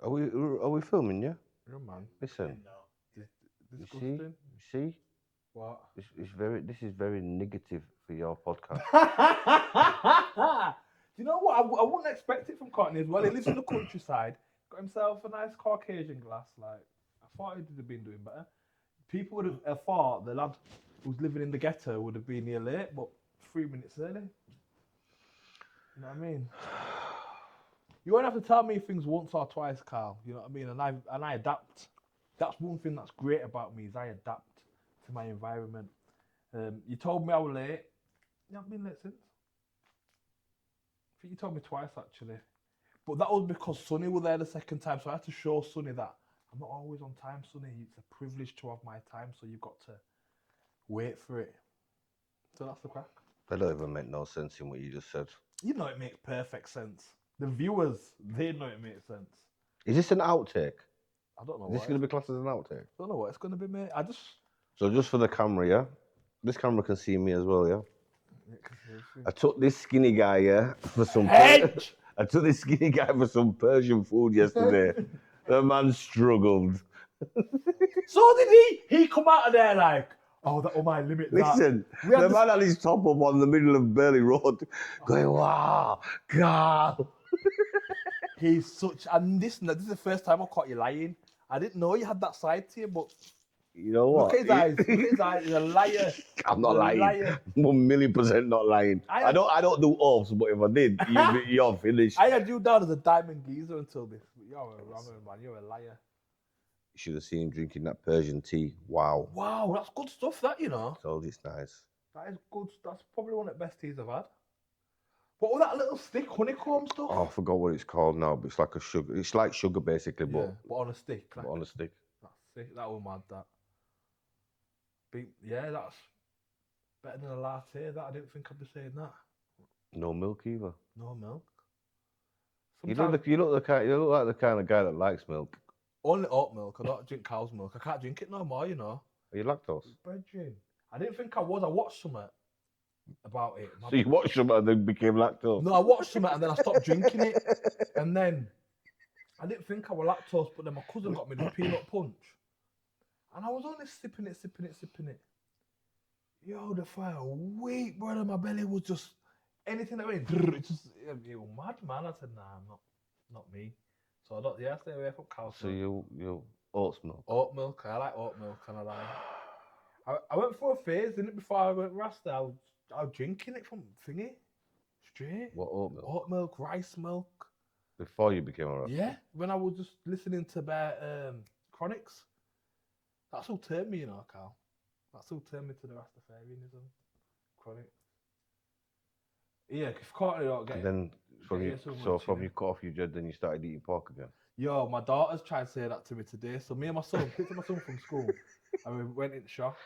Are we filming? Yeah. Yeah, man. Listen. Disgusting. You see. What? This is very negative for your podcast. Do you know what? I wouldn't expect it from Courtney as well. He lives in the countryside, got himself a nice Caucasian glass. Like, I thought he'd have been doing better. People would have thought the lad who's living in the ghetto would have been here late, but 3 minutes early. You know what I mean? You won't have to tell me things once or twice, Carl. You know what I mean? And I adapt. That's one thing that's great about me is I adapt to my environment. You told me I was late. You haven't been late since. I think you told me twice actually. But that was because Sonny was there the second time, so I had to show Sonny that I'm not always on time, Sonny. It's a privilege to have my time, so you've got to wait for it. So that's the crack. That don't even make no sense in what you just said. You know it makes perfect sense. The viewers, they know it makes sense. Is this an outtake? I don't know. Is this going to be classed as an outtake? I don't know what it's going to be, mate. So just for the camera, yeah? This camera can see me as well, yeah? I took this skinny guy, yeah, for some... I took this skinny guy for some Persian food yesterday. The man struggled. So did he? He come out of there like, oh, that was my limit. Listen, the man had his top up on the middle of Burley Road, going, wow, God. He's such... And this is the first time I caught you lying. I didn't know you had that side to you, but... You know what? Look at his eyes. He's a liar. I'm not lying. Liar. 1,000,000% not lying. I don't do offs, but if I did, you're finished. I had you down as a diamond geezer until this. You're a wrong man. You're a liar. You should have seen him drinking that Persian tea. Wow. Wow, that's good stuff, that, you know. Told it's nice. That is good. That's probably one of the best teas I've had. What was that little stick, honeycomb stuff? Oh, I forgot what it's called now, but it's like a sugar. It's like sugar, basically, but on a stick. But on a stick. That's sick. That was mad, that. Yeah, that's better than a latte. That I didn't think I'd be saying that. No milk either. No milk. You look like the kind of guy that likes milk. Only oat milk. I don't drink cow's milk. I can't drink it no more, you know. Are you lactose? Brethren. I didn't think I was. I watched something about it. So you watched something and then became lactose? No, I watched something and then I stopped drinking it. And then I didn't think I was lactose, but then my cousin got me the peanut punch. And I was only sipping it. Yo, the fire weak, brother. My belly was just anything that went. It was mad, man. I said, nah, not me. So I stay away from cow. So you oats milk. Oat milk. I like oat milk, and I went for a phase, didn't it? Before I went Rasta, I was drinking it from thingy, straight. What oat milk? Oat milk, rice milk. Before you became a Rasta. Yeah, when I was just listening to Chronics. That's who turned me, you know, Carl. That's who turned me to the Rastafarianism. Chronic. Yeah, if Courtney don't get and then from you cut off your dread, then you started eating pork again. Yo, my daughter's tried to say that to me today. So me and my son picked up my son from school and we went in the shop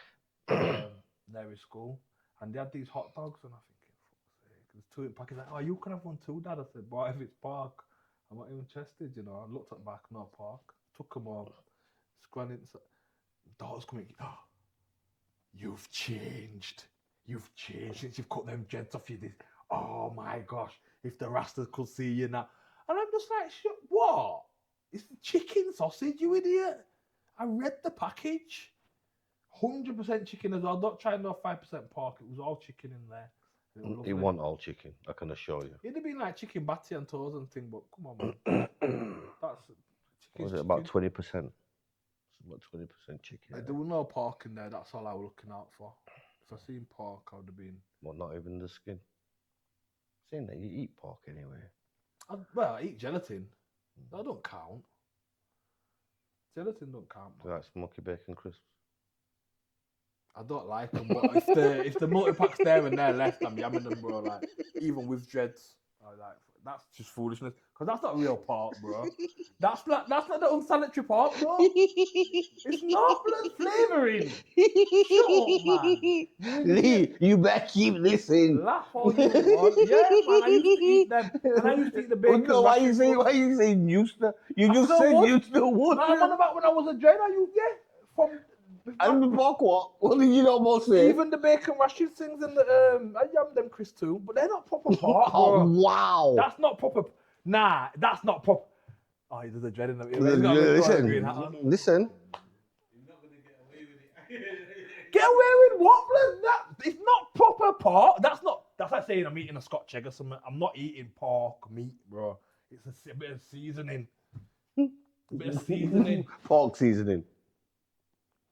there in school and they had these hot dogs and I'm thinking, fuck's sake, there's two in packets. Like, oh, you can have one too, Dad. I said, boy, if it's pork, I'm not even interested, you know. I looked at the back, no pork. Took them all, scran it. Daughter's coming, oh, you've changed since you've cut them dreads off you. Oh my gosh, if the Rastas could see you now. And I'm just like, what? It's chicken sausage, you idiot. I read the package. 100% chicken as well. Don't try and do 5% pork. It was all chicken in there. It wasn't all chicken, I can assure you. It'd have been like chicken batty and toes and thing, but come on, man. That's chicken. Was it about 20%? About 20% chicken. There was no pork in there. That's all I was looking out for. If I seen pork, I would have been. Well, not even the skin. Saying that you eat pork anyway. I eat gelatin. That don't count. Gelatin don't count. Do you like smoky bacon crisps? I don't like them, but if the multi-pack's there and they're left, I'm yamming them, bro. Like, even with dreads, that's just foolishness. Because that's not real pork, bro. That's not the unsanitary pork, bro. It's not blood flavouring. Shut up, man. Lee, you better keep listening. Laugh all you want. Yeah, man, I used to eat them. And I used to eat the bacon. No, why you saying used to? You just said used to would. No, I'm on about when I was a dread, from... And the pork what? What did you not more say? Even the bacon rashes things and I yam them Chris too, but they're not proper pork. Oh, wow. That's not proper. Nah, that's not proper. Oh, he does the dreading of it. Listen. Get away with what, blood? That it's not proper pork. That's like saying I'm eating a Scotch egg or something. I'm not eating pork meat, bro. It's a bit of seasoning. Pork seasoning.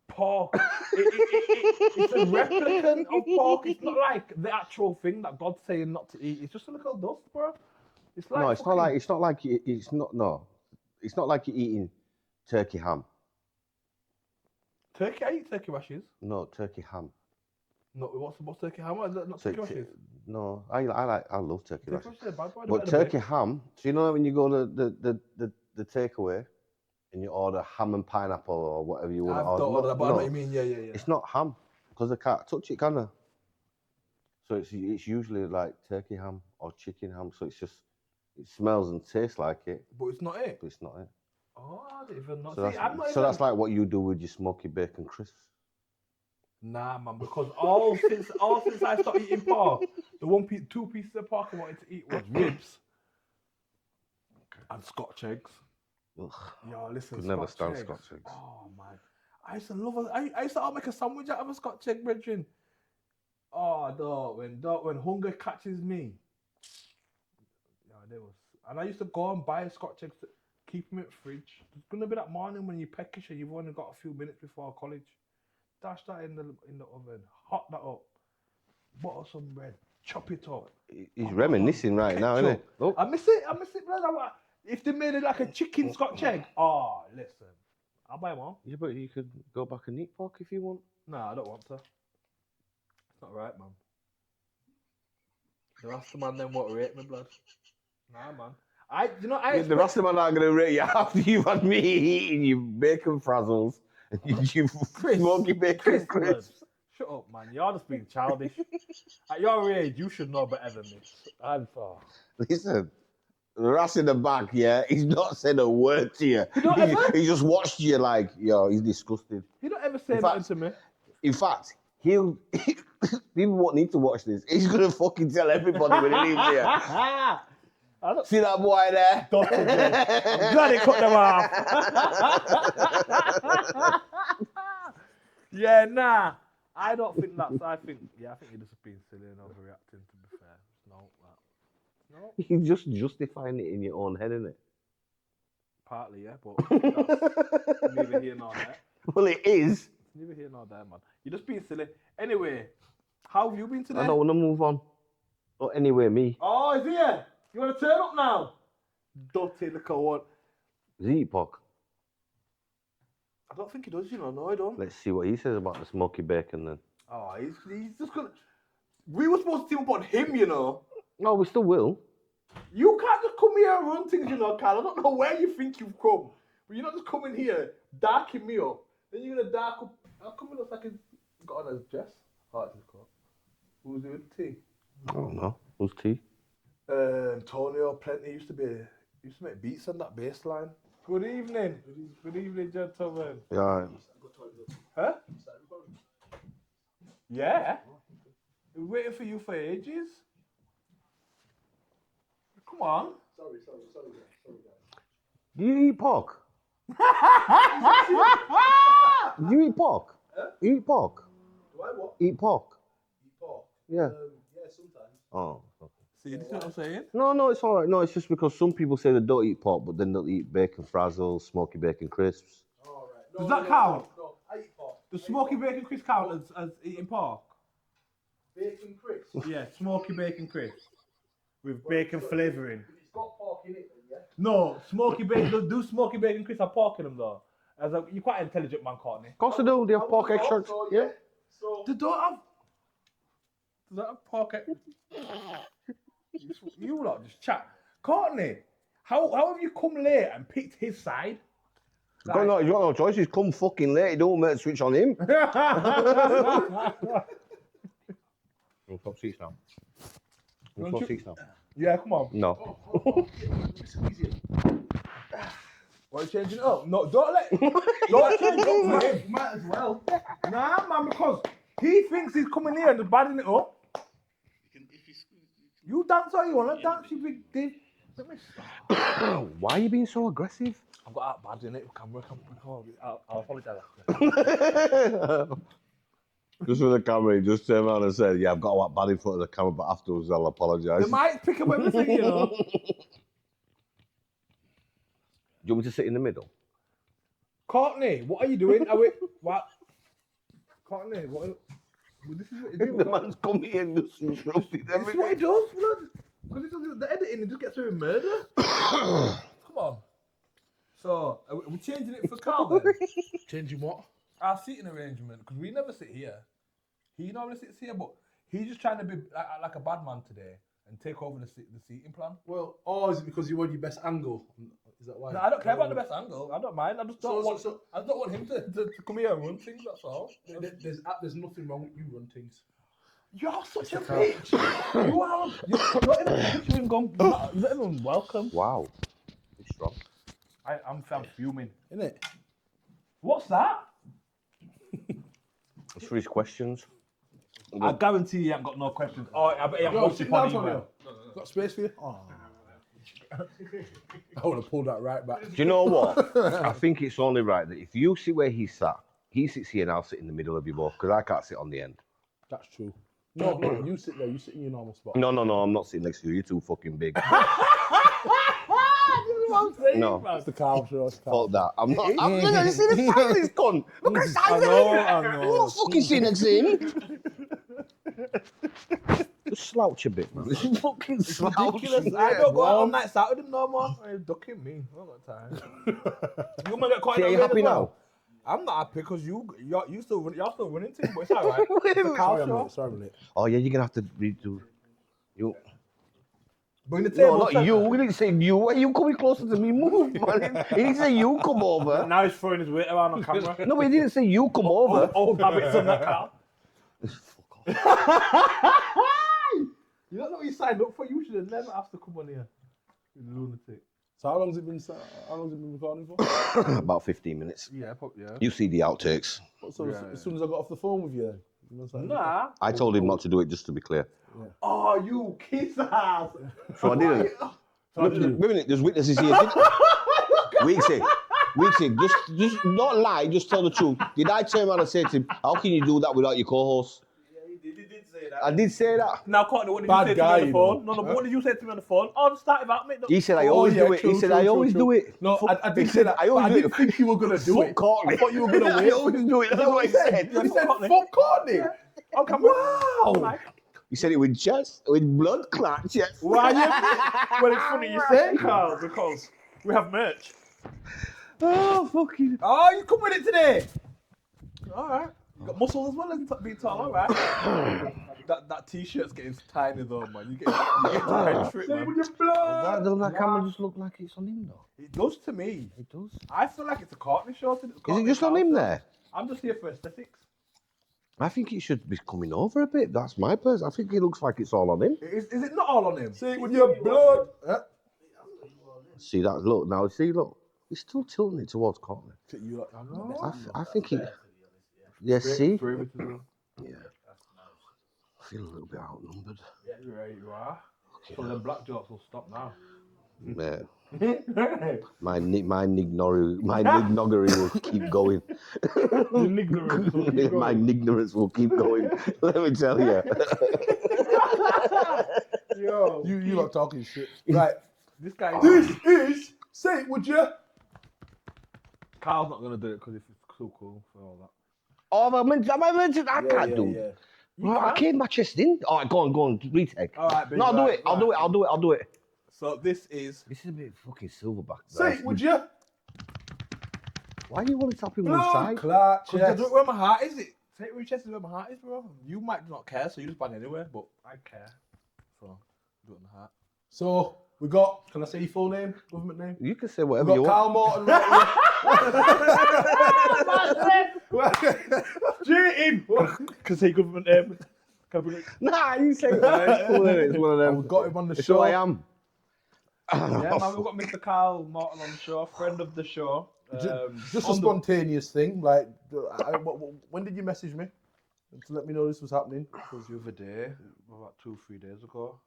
Pork. It's a replicant of pork. It's not like the actual thing that God's saying not to eat. It's just a little dust, bro. It's like It's not like you're eating turkey ham. Turkey. I eat turkey rashes. No, turkey ham. No, what's turkey ham? Is that not turkey rashes? No, I love turkey rashes. Bad boy, But turkey ham. So you know when you go to the takeaway and you order ham and pineapple or whatever you want to order. I've ordered that, but I know what you mean. Yeah. It's not ham because they can't touch it, can they? So it's usually like turkey ham or chicken ham. So it smells and tastes like it. But it's not it. Oh, I didn't even know. So that's like what you do with your smoky bacon crisps. Nah, man, because all since I started eating pork, the two pieces of pork I wanted to eat was ribs and Scotch eggs. Ugh. Yo, listen, Could never stand Scotch eggs. Oh man, I used to love it. I used to make a sandwich out of a Scotch egg, brethren. Oh, dog, when hunger catches me. Yeah, there was, and I used to go and buy Scotch eggs to keep them in the fridge. There's gonna be that morning when you're peckish and you've only got a few minutes before college. Dash that in the oven, hot that up, butter some bread, chop it up. He's reminiscing right now, isn't he? Oh. I miss it, brother. If they made it like a chicken Scotch egg, listen, I'll buy one. Yeah, but you could go back and eat pork if you want. Nah, I don't want to. It's not right, man. The rest of man then won't rate me, blood. Nah, man. The rest of man aren't going to rate you after you've had me eating your bacon frazzles and you smoky bacon crisps. Shut up, man. You're just being childish. At your age, you should know better than this. Listen, the rest in the back, yeah, he's not said a word to you. He just watched you like, yo, he's disgusted. He don't ever say nothing to me. In fact, people won't need to watch this. He's going to fucking tell everybody when he leaves here. See that boy there? I'm glad he cut them off. Yeah, nah. I don't think that's. I think you're just being silly and overreacting. To be fair, no. You're just justifying it in your own head, isn't it? Partly, yeah, but that's neither here nor there. Well, it is. It's neither here nor there, man. You're just being silly. Anyway, how have you been today? I don't want to move on. Or anyway, me. Oh, is he here? You want to turn up now? Dirty little one. Does he eat pork? I don't think he does, you know. No, I don't. Let's see what he says about the smoky bacon then. Oh, he's just gonna. We were supposed to team up on him, you know. No, we still will. You can't just come here and run things, you know, Carl. I don't know where you think you've come. But you're not just coming here, darking me up. Then you're gonna dark up. How come it looks like he's got on a dress? Oh, it's his coat. Who's doing the tea? I don't know. Who's tea? Antonio Plenty used to make beats on that bass line. Good evening. Good evening, gentlemen. Yeah. Huh? Yeah. We're waiting for you for ages. Come on. Sorry, guys. Do you eat pork? Do you eat pork? Huh? You eat pork? Do I what? Eat pork? Eat pork? Yeah. Yeah, sometimes. Oh. Okay. See, you know what I'm saying? No, it's all right. No, it's just because some people say they don't eat pork, but then they'll eat bacon frazzles, smoky bacon crisps. All right. Does that count? No, I eat pork. Does smoky bacon crisp count as eating pork? Bacon crisps. Yeah, smoky bacon crisp. With bacon flavouring. If it's got pork in it, then yeah. No, smoky bacon. Do smoky bacon crisps have pork in them though? You're quite an intelligent man, Courtney. Of course they do. They have pork extract. So, Yeah. So. They don't have. Does that have pork? You lot just chat. Courtney, how have you come late and picked his side? You got no choice. He's come fucking late. You don't make a switch on him. We'll swap seats now. We'll swap seats now. Yeah, come on. No. Why are you changing it up? No, don't change it up for him. You might as well. Nah, man, because he thinks he's coming here and badding it up. You dance all you want to dance, you big dick. Why are you being so aggressive? I've got that bad in it. Camera. I'll apologise after. Just with the camera, he just turned around and said, "Yeah, I've got that bad in front of the camera, but afterwards I'll apologise." They might pick up everything, you know. Do you want me to sit in the middle? Courtney, what are you doing? Are we what? Courtney, what? This is what he does. The man's come here and just interrupted This is what he does, blood. Because he does the editing, he just gets away with murder. Come on. So, are we changing it for Carl then? Changing what? Our seating arrangement, because we never sit here. He normally sits here, but he's just trying to be like a bad man today and take over the seating plan. Well, or is it because you want your best angle? Is that why? No, I don't care about the best angle. I don't mind. I just don't want. So I don't want him to come here and run things. That's all. there's nothing wrong with you run things. You're such a bitch. You are. You're not even a bitch. You're not even welcome. Wow, it's strong. I'm fuming. Isn't it? What's that? It's for his questions. I guarantee you haven't got no questions. Oh, I bet you haven't Yo, watched sit it down, on email. Antonio. Got space for you? Oh. I would have pulled that right back. Do you know what? I think it's only right that if you sit where he sat, he sits here and I'll sit in the middle of you both because I can't sit on the end. That's true. No, you sit there. You sit in your normal spot. No, I'm not sitting next to you. You're too fucking big. No. It's the cow show. It's the cow. Fuck that. I'm not. You see the size of this cunt? Look at the size of I him. know. I'm not fucking sitting next to him. Just slouch a bit, man. This is fucking slouch. Ridiculous. I don't go out all nights out with him no more. You're ducking me. I don't got time. You might get quite See, are you happy now? I'm not happy because you're still running things, but it's alright. It's a cow show. Sorry, I'm late. Oh yeah, you're gonna have to redo. You. Bring the No, table. not you. We didn't say you. Why are you coming closer to me? Move, man. He didn't say you come over. Now he's throwing his weight around on camera. No, but he didn't say you come over. Old habits on that car. Fuck off. You don't know what you signed up for. You should have never asked to come on here. You lunatic. So how long's it been recording for? About 15 minutes. Yeah, probably. Yeah. You see the outtakes. So Yeah, as soon as I got off the phone with you, Nah. I told him not to do it, just to be clear. Oh, you kiss ass. So I didn't. Wait a minute, there's witnesses here. Weeksy, just not lie, just tell the truth. Did I turn around and say to him, how can you do that without your co-host? Yeah, he did say that. I did say that. Now, Courtney, what did Bad you say guy, to me on the you phone? know. No, but what did you say to me on the phone? Oh, just start without me. He said I always do it. true, He said true, I true, always true. do it. No, I did say that. I always but I do it. didn't think you were going to do Fuck it. Courtney. I thought you were going to I wait. always do it. That's what he said. You said, Courtney. fuck Courtney. Oh, come on. Wow. He said it with chest, with blood clot chest. Why you? Well, it's funny you say, Carl, because we have merch. Oh, fucking. Oh, you come with it today. All right. You got muscles as well as being tall, all right. that t-shirt's getting tiny though, man. You get tiny for it, man. That doesn't that camera just look like it's on him though? It does to me. It does. I feel like it's a Courtney show. Is it just on him there? I'm just here for aesthetics. I think it should be coming over a bit. That's my person. I think it looks like it's all on him. Is it not all on him? See, with your blood. See that? Look now. See, look. He's still tilting it towards Courtney. You lot- I think he. Yeah. See. Brave it as well. Yeah. I feel a little bit outnumbered. Right, you are. So the black jokes will stop now. Yeah. My nignoggery will keep going. My ignorance will keep going. Let me tell you. Yo, You lot talking shit. Right. this guy. This is, say it, would you? Carl's not gonna do it because it's too cool for all that. Oh, am I meant to? I can't do. Yeah. Right, I came my chest in. All right, go on, retake. All right, baby, No, I'll do right, it. I'll do it. So this is. This is a bit fucking silverback. Say it, would you? Why do you want to tap him on the Blood side? clot Because I do it where my heart is. It. Say it where your chest is where my heart is, bro. You might not care, so you just ban anywhere, but I care. So do it in the heart. So, we got, can I say your full name, government name? You can say We whatever you got want. Carl Morton right Cheating! Can say government name. Can I put it? Nah, you say that. It's cool, innit? It's one of here. them. We've got him on the It's show. who I am. Yeah, man, we've got Mr. Carl Morton on the show, friend of the show. Just a on spontaneous thing. Like, when did you message me to let me know this was happening? the other day, about 2-3 days ago.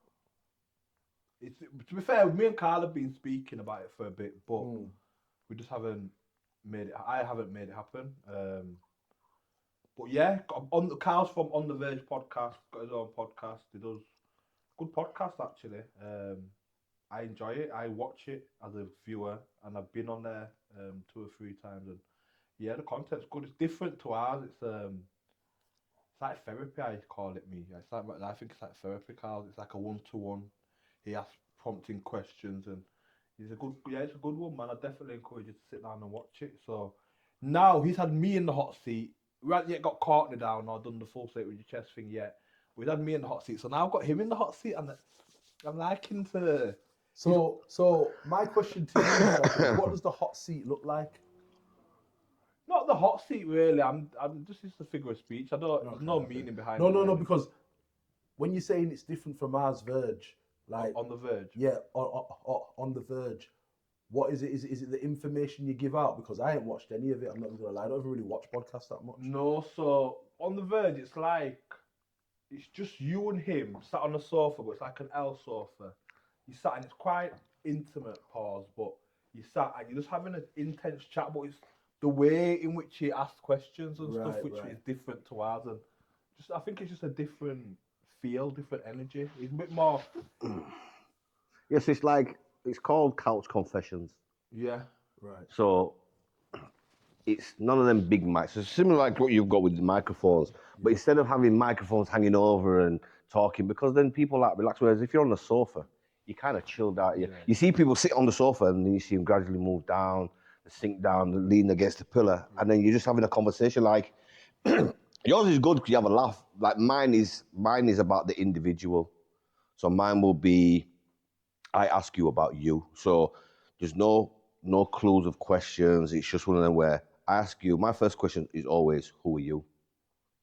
it's to be fair, me and Carl have been speaking about it for a bit, but we just haven't made it. I haven't made it happen. But yeah, Carl's from On the Verge podcast. Got his own podcast. He does good podcast actually. I enjoy it. I watch it as a viewer, and I've been on there 2 or 3 times, and yeah, the content's good. It's different to ours. It's like therapy. I call it me. It's like I think it's like therapy, Carl. It's like a 1-to-1. He asks prompting questions, and it's a good one, man. I definitely encourage you to sit down and watch it. So now he's had me in the hot seat. We haven't yet got Courtney down or done the full state with your chest thing yet. We've had me in the hot seat, so now I've got him in the hot seat, and I'm liking to. So my question to you is, what does the hot seat look like? Not the hot seat, really. I'm just a figure of speech. There's no meaning behind it. No, because when you're saying it's different from ours, Verge, like on the verge. Yeah, on the Verge. What is it? Is it the information you give out? Because I ain't watched any of it. I'm not gonna lie. I don't even really watch podcasts that much. No, so on the Verge, it's just you and him sat on a sofa, but it's like an L sofa. You sat and it's quite intimate, pause, but you sat and you're just having an intense chat, but it's the way in which he asks questions and stuff, which is different to ours, and I think it's just a different feel, different energy. It's a bit more. Yes, it's called Couch Confessions. Yeah. Right. So it's none of them big mics. It's similar like what you've got with the microphones, but instead of having microphones hanging over and talking, because then people like relax. Whereas if you're on the sofa, you kind of chilled out. You see people sit on the sofa and then you see them gradually move down, sink down, lean against the pillar, and then you're just having a conversation. Like yours is good because you have a laugh. Like mine is about the individual. So mine will be, I ask you about you. So there's no clues of questions. It's just one of them where I ask you. My first question is always, who are you?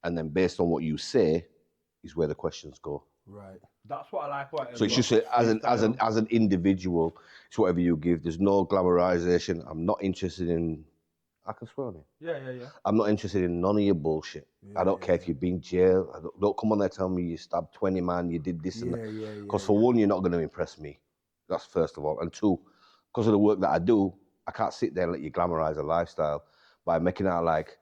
And then based on what you say, is where the questions go. Right. That's what I like about it. So it's just as an individual, it's whatever you give. There's no glamorization. I'm not interested in. I can swear on it. Yeah. I'm not interested in none of your bullshit. I don't care if you've been jailed. Don't come on there telling me you stabbed 20 man, you did this and that. Because for one, you're not going to impress me. That's first of all. And two, because of the work that I do, I can't sit there and let you glamorize a lifestyle by making it out like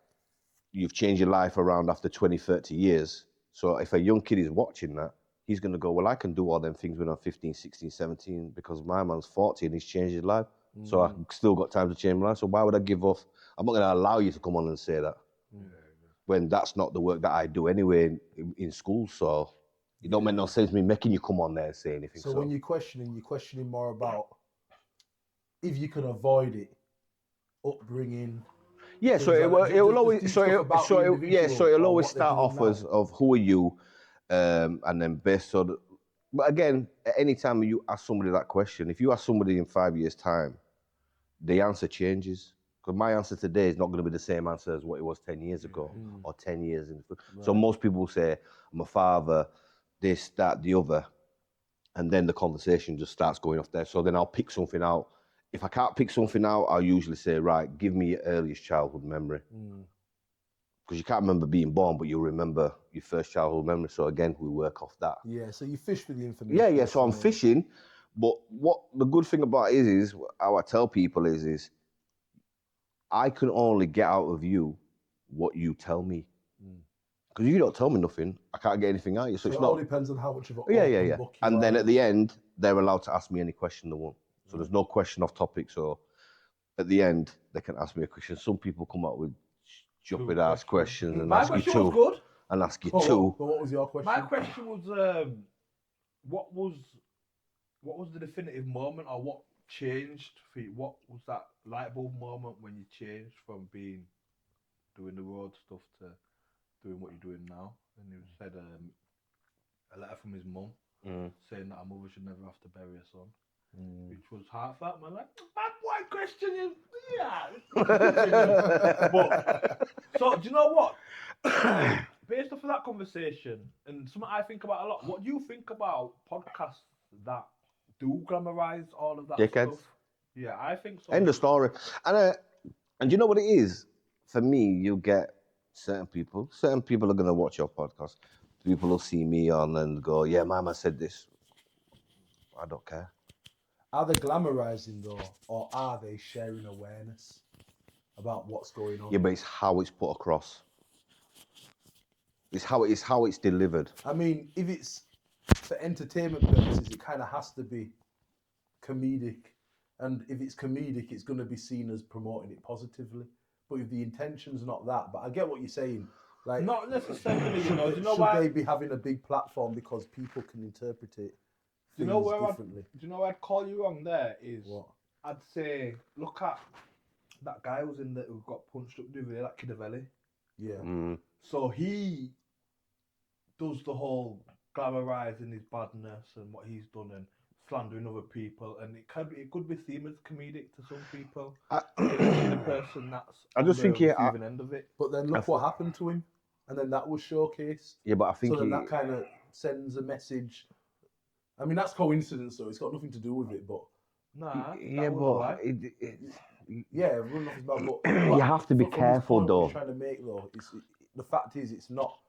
you've changed your life around after 20, 30 years. So if a young kid is watching that, he's going to go, well, I can do all them things when I'm 15, 16, 17 because my man's 40 and he's changed his life. So I've still got time to change my life. So why would I give off? I'm not going to allow you to come on and say that when that's not the work that I do anyway in school. So it don't make no sense me making you come on there and say anything. So when you're questioning more about if you can avoid it, upbringing. Yeah, so it will always it'll always start off as of who are you, and then based on. But again, at any time you ask somebody that question, if you ask somebody in 5 years' time, the answer changes. Because my answer today is not going to be the same answer as what it was 10 years ago or 10 years in. So most people will say, I'm a father, this, that, the other, and then the conversation just starts going off there. So then I'll pick something out. If I can't pick something out, I'll usually say, right, give me your earliest childhood memory. Because you can't remember being born, but you'll remember your first childhood memory. So again, we work off that. Yeah, so you fish for the information. Yeah, so I'm fishing. But what the good thing about it is how I tell people is I can only get out of you what you tell me. Because if you don't tell me nothing, I can't get anything out of you. So it's it not. all depends on how much of a book you and then at the end, they're allowed to ask me any question they want. So there's no question off topic. So at the end, they can ask me a question. Some people come up with stupid ass questions and ask you two. My question was good. And ask you two. But what was your question? My question was, what was the definitive moment, or what changed for you? What was that light bulb moment when you changed from doing the road stuff to doing what you're doing now? And he said a letter from his mum saying that a mother should never have to bury her son. Which was heartfelt, man. Like, bad boy question, But so do you know what? Based off of that conversation and something I think about a lot, what do you think about podcasts that do glamorize all of that stuff? Yeah, I think so. End of story. And you know what it is? For me, you get certain people are going to watch your podcast. People will see me on and go, yeah, Mama said this. I don't care. Are they glamorizing though, or are they sharing awareness about what's going on? Yeah, but it's how it's put across. It's how it's delivered. I mean, if it's for entertainment purposes, it kind of has to be comedic. And if it's comedic, it's going to be seen as promoting it positively. But if the intention's not that, but I get what you're saying. Like, Not necessarily, you know. Do you know should why? they be having a big platform because people can interpret it Do you know where differently? Do you know where I'd call you wrong there is? What? I'd say look at that guy who got punched up the other day, that Kidavelli. Yeah. Mm. So he does the whole glamorizing his badness and what he's done and slandering other people, and it could be seen as comedic to some people. The person that's I just think the receiving end of it. But then look what happened to him, and then that was showcased. Yeah, but I think So then that kind of sends a message. I mean, that's coincidence, though. It's got nothing to do with it, but Nah. yeah, that was but alright. yeah, run off his mouth. But you have to be from his careful, point, though. what he's trying to make, though, the fact is, it's not.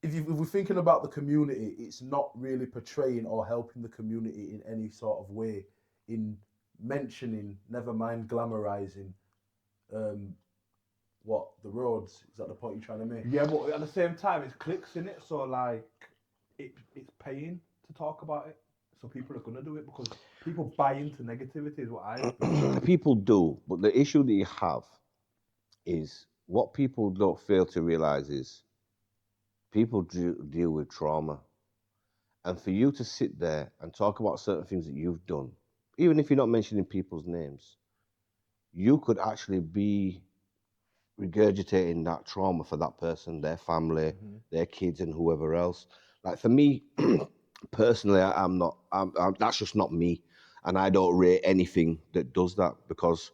If we're thinking about the community, it's not really portraying or helping the community in any sort of way. In mentioning, never mind glamorizing, what the roads. Is that the point you're trying to make? Yeah, but at the same time, it's clicks in it, so like it's paying to talk about it. So people are gonna do it because people buy into negativity. Is what I. People do, but the issue that you have is what people don't fail to realize is people deal with trauma. And for you to sit there and talk about certain things that you've done, even if you're not mentioning people's names, you could actually be regurgitating that trauma for that person, their family, their kids, and whoever else. Like for me, personally, I'm not. That's just not me, and I don't rate anything that does that because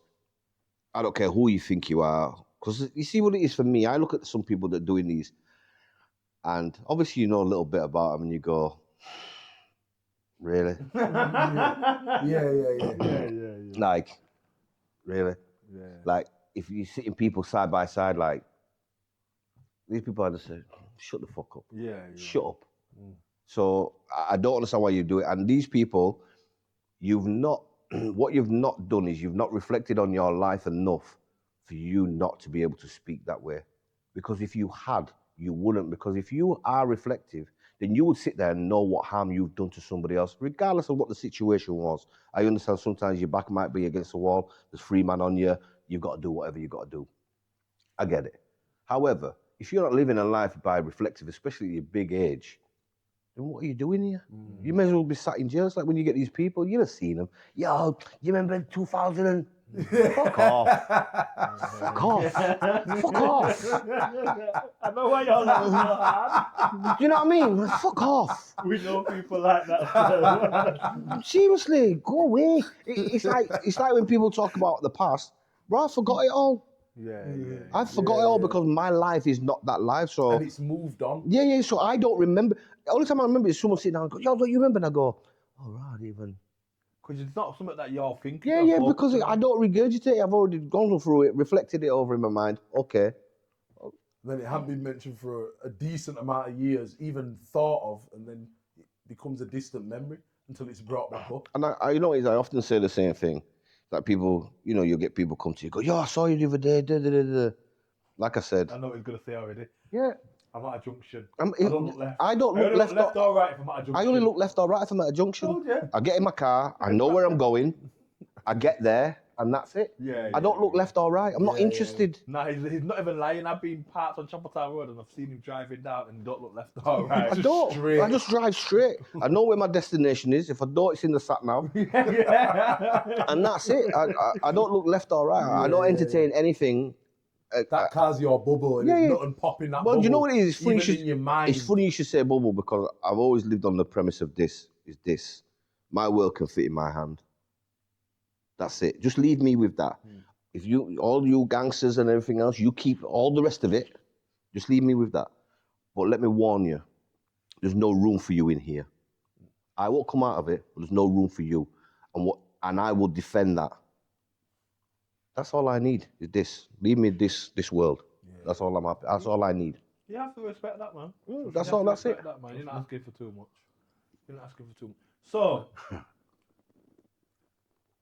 I don't care who you think you are. Because you see what it is for me. I look at some people that are doing these, and obviously you know a little bit about them, and you go, really? Yeah. Like, really? Yeah. Like, if you're sitting people side by side, like, these people are just say, shut the fuck up. Yeah. Shut up. So I don't understand why you do it. And these people, what you've not done is you've not reflected on your life enough for you not to be able to speak that way. Because if you had, you wouldn't. Because if you are reflective, then you would sit there and know what harm you've done to somebody else, regardless of what the situation was. I understand sometimes your back might be against the wall, there's 3 men on you, you've got to do whatever you've got to do. I get it. However, if you're not living a life by reflective, especially at your big age, then what are you doing here? You may as well be sat in jail. It's like when you get these people, you've seen them. Yo, you remember 2000 and... Fuck off. Fuck off. Fuck off. I know why you're laughing so hard. Do you know what I mean? Fuck off. We know people like that. Seriously, go away. It's like when people talk about the past. Bro, I forgot it all. Yeah. I forgot it all because my life is not that life. So And it's moved on. yeah. So I don't remember. The only time I remember is someone sitting down and go, yo, don't you remember? And I go, oh, right, even. Because it's not something that you're thinking. Yeah, because I don't regurgitate it. I've already gone through it, reflected it over in my mind. Okay. Then it hadn't been mentioned for a decent amount of years, even thought of, and then it becomes a distant memory until it's brought back up. And I you know, I often say the same thing. Like people, you know, you'll get people come to you, go, yo, I saw you the other day. Da, da, da, da. Like I said. I know what he's going to say already. Yeah. I'm at a junction. I don't look left. I don't look left or right if I'm at a junction. I only look left or right if I'm at a junction. Told you. I get in my car, I know where I'm going, I get there, and that's it. Yeah. I don't look left or right. I'm not interested. Nah, he's not even lying. I've been parked on Chapeltown Road and I've seen him driving down and don't look left or right. I don't. straight. I just drive straight. I know where my destination is. If I don't, it's in the sat nav. And that's it. I don't look left or right. I don't entertain anything. That car's your bubble, and Yeah, it's yeah. nothing popping that Well, bubble. do you know what it is? It's funny, Even in your mind. it's funny you should say bubble because I've always lived on the premise of this. My world can fit in my hand. That's it. Just leave me with that. If all you gangsters and everything else, you keep all the rest of it. Just leave me with that. But let me warn you, there's no room for you in here. I won't come out of it, but there's no room for you. And I will defend that. That's all I need is this. Leave me this world. Yeah. That's all I'm happy. That's all I need. You have to respect that, man. That's all. That's it. That, man. You're not asking for too much. So,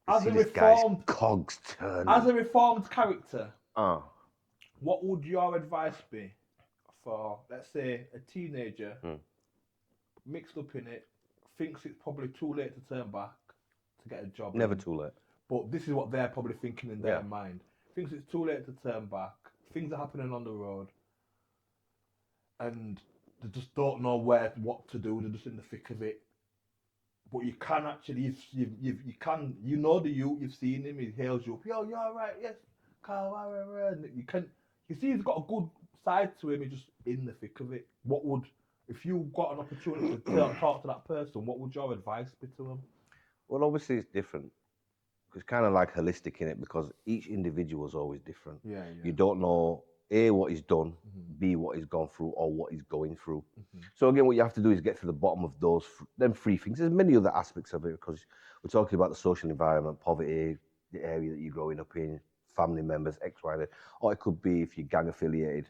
As See a this guy's reformed, cogs turning. as a reformed character, Ah, what would your advice be for, let's say, a teenager mixed up in it, thinks it's probably too late to turn back to get a job? never too late. But this is what they're probably thinking in their Yeah. mind. Thinks it's too late to turn back. Things are happening on the road, and they just don't know what to do. They're just in the thick of it. But you can actually, you know the youth. You've seen him. He hails you up. Yo, you all right? Yes, Carl. And you see, he's got a good side to him. He's just in the thick of it. What would, if you got an opportunity to talk to that person, what would your advice be to him? Well, obviously it's different. It's kind of like holistic in it because each individual is always different. Yeah. You don't know A, what he's done, B, what he's gone through, or what he's going through. So again, what you have to do is get to the bottom of them three things. There's many other aspects of it because we're talking about the social environment, poverty, the area that you're growing up in, family members, X, Y, Z, or it could be if you're gang affiliated.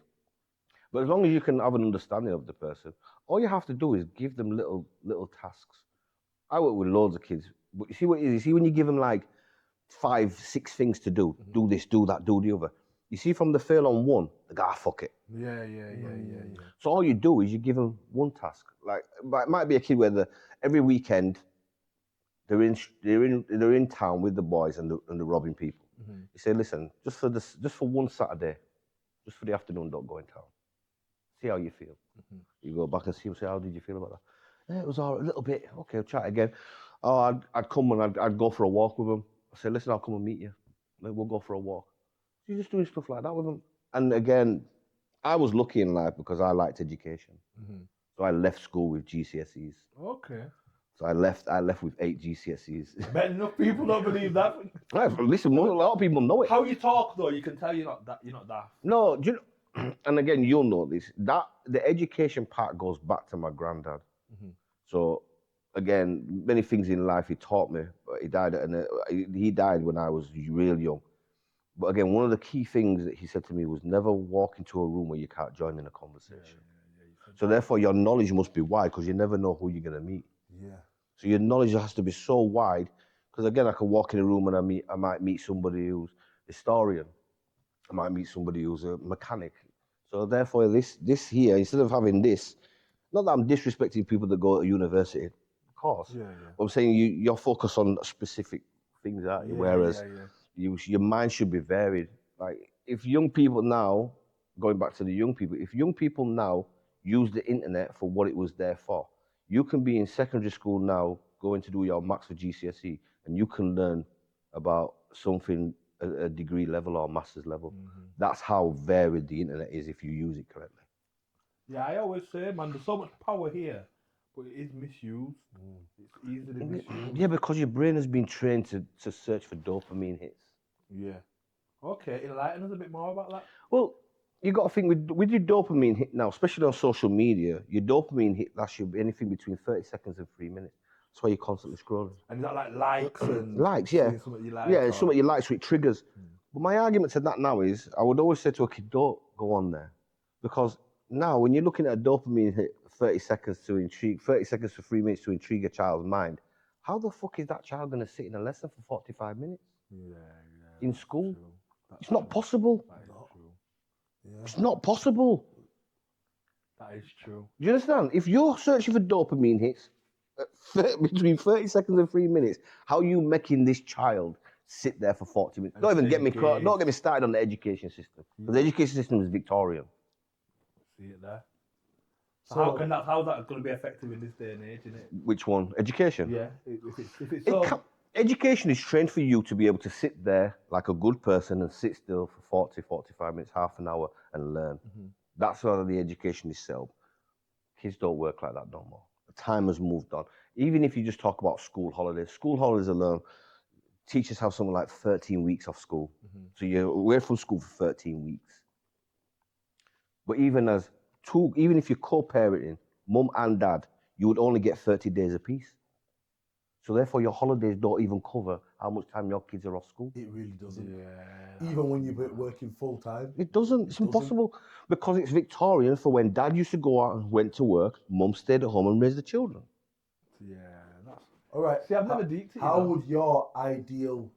But as long as you can have an understanding of the person, all you have to do is give them little tasks. I work with loads of kids, but you see what it is? You see when you give them like 5, 6 things to do, do this, do that, do the other. You see from the fail on one, they go, fuck it. Yeah. So all you do is you give them one task. Like it might be a kid where every weekend they're in town with the boys and they're robbing people. You say, listen, just for one Saturday, just for the afternoon, don't go in town. See how you feel. You go back and see him. Say, how did you feel about that? Yeah, it was all right, a little bit. Okay, I'll chat again. Oh, I'd come and I'd go for a walk with him. I say, listen, I'll come and meet you. We'll go for a walk. You're just doing stuff like that with them. And again, I was lucky in life because I liked education. So I left school with GCSEs. Okay. So I left with 8 GCSEs. I bet enough people don't believe that. Listen, a lot of people know it. How you talk though, you can tell you're not daft. No, do you know, and again, you'll know this. That the education part goes back to my granddad. So again, many things in life he taught me. But he died when I was real young. But again, one of the key things that he said to me was never walk into a room where you can't join in a conversation. So therefore, your knowledge must be wide because you never know who you're gonna meet. Yeah. So your knowledge has to be so wide because again, I can walk in a room and I might meet somebody who's a historian. I might meet somebody who's a mechanic. So therefore, this here, instead of having this, not that I'm disrespecting people that go to university, of course. But I'm saying you're focused on specific things, aren't you? Whereas your mind should be varied. Like if young people now, going back to the young people, if young people now use the internet for what it was there for, you can be in secondary school now, going to do your maths for GCSE, and you can learn about something a degree level or master's level. That's how varied the internet is if you use it correctly. Yeah, I always say, man, there's so much power here, but it is misused. It's easily misused. Yeah, because your brain has been trained to search for dopamine hits. Yeah. Okay, enlighten us a bit more about that. Well, you got to think with your dopamine hit now, especially on social media, your dopamine hit lasts you anything between 30 seconds and 3 minutes. That's why you're constantly scrolling. And is that like likes and likes, yeah. Something you like, yeah, something you like, so it triggers. But my argument to that now is, I would always say to a kid, don't go on there. Because now, when you're looking at a dopamine hit, 30 seconds to intrigue, 30 seconds to 3 minutes to intrigue a child's mind, how the fuck is that child going to sit in a lesson for 45 minutes? In school? It's not possible. That is true. It's not possible. That is true. Do you understand? If you're searching for dopamine hits between 30 seconds and 3 minutes, how are you making this child sit there for 40 minutes? And Don't even get me engaged. don't get me started on the education system. Because the education system is Victorian. See it there. So So- how's that going to be effective in this day and age, innit? Which one? Education? Yeah. If it's It so. can't- education is trained for you to be able to sit there like a good person and sit still for 40, 45 minutes, half an hour and learn. That's how the education is set up. Kids don't work like that no more. The time has moved on. Even if you just talk about school holidays alone, teachers have something like 13 weeks off school. So you're away from school for 13 weeks. But even if you're co-parenting, mum and dad, you would only get 30 days apiece. So therefore, your holidays don't even cover how much time your kids are off school. It really doesn't. Yeah. Even when you're working full time. It doesn't. It's impossible because it's Victorian for when dad used to go out and went to work, mum stayed at home and raised the children. Yeah. That's. All right. See, I've never deeped it. How would your ideal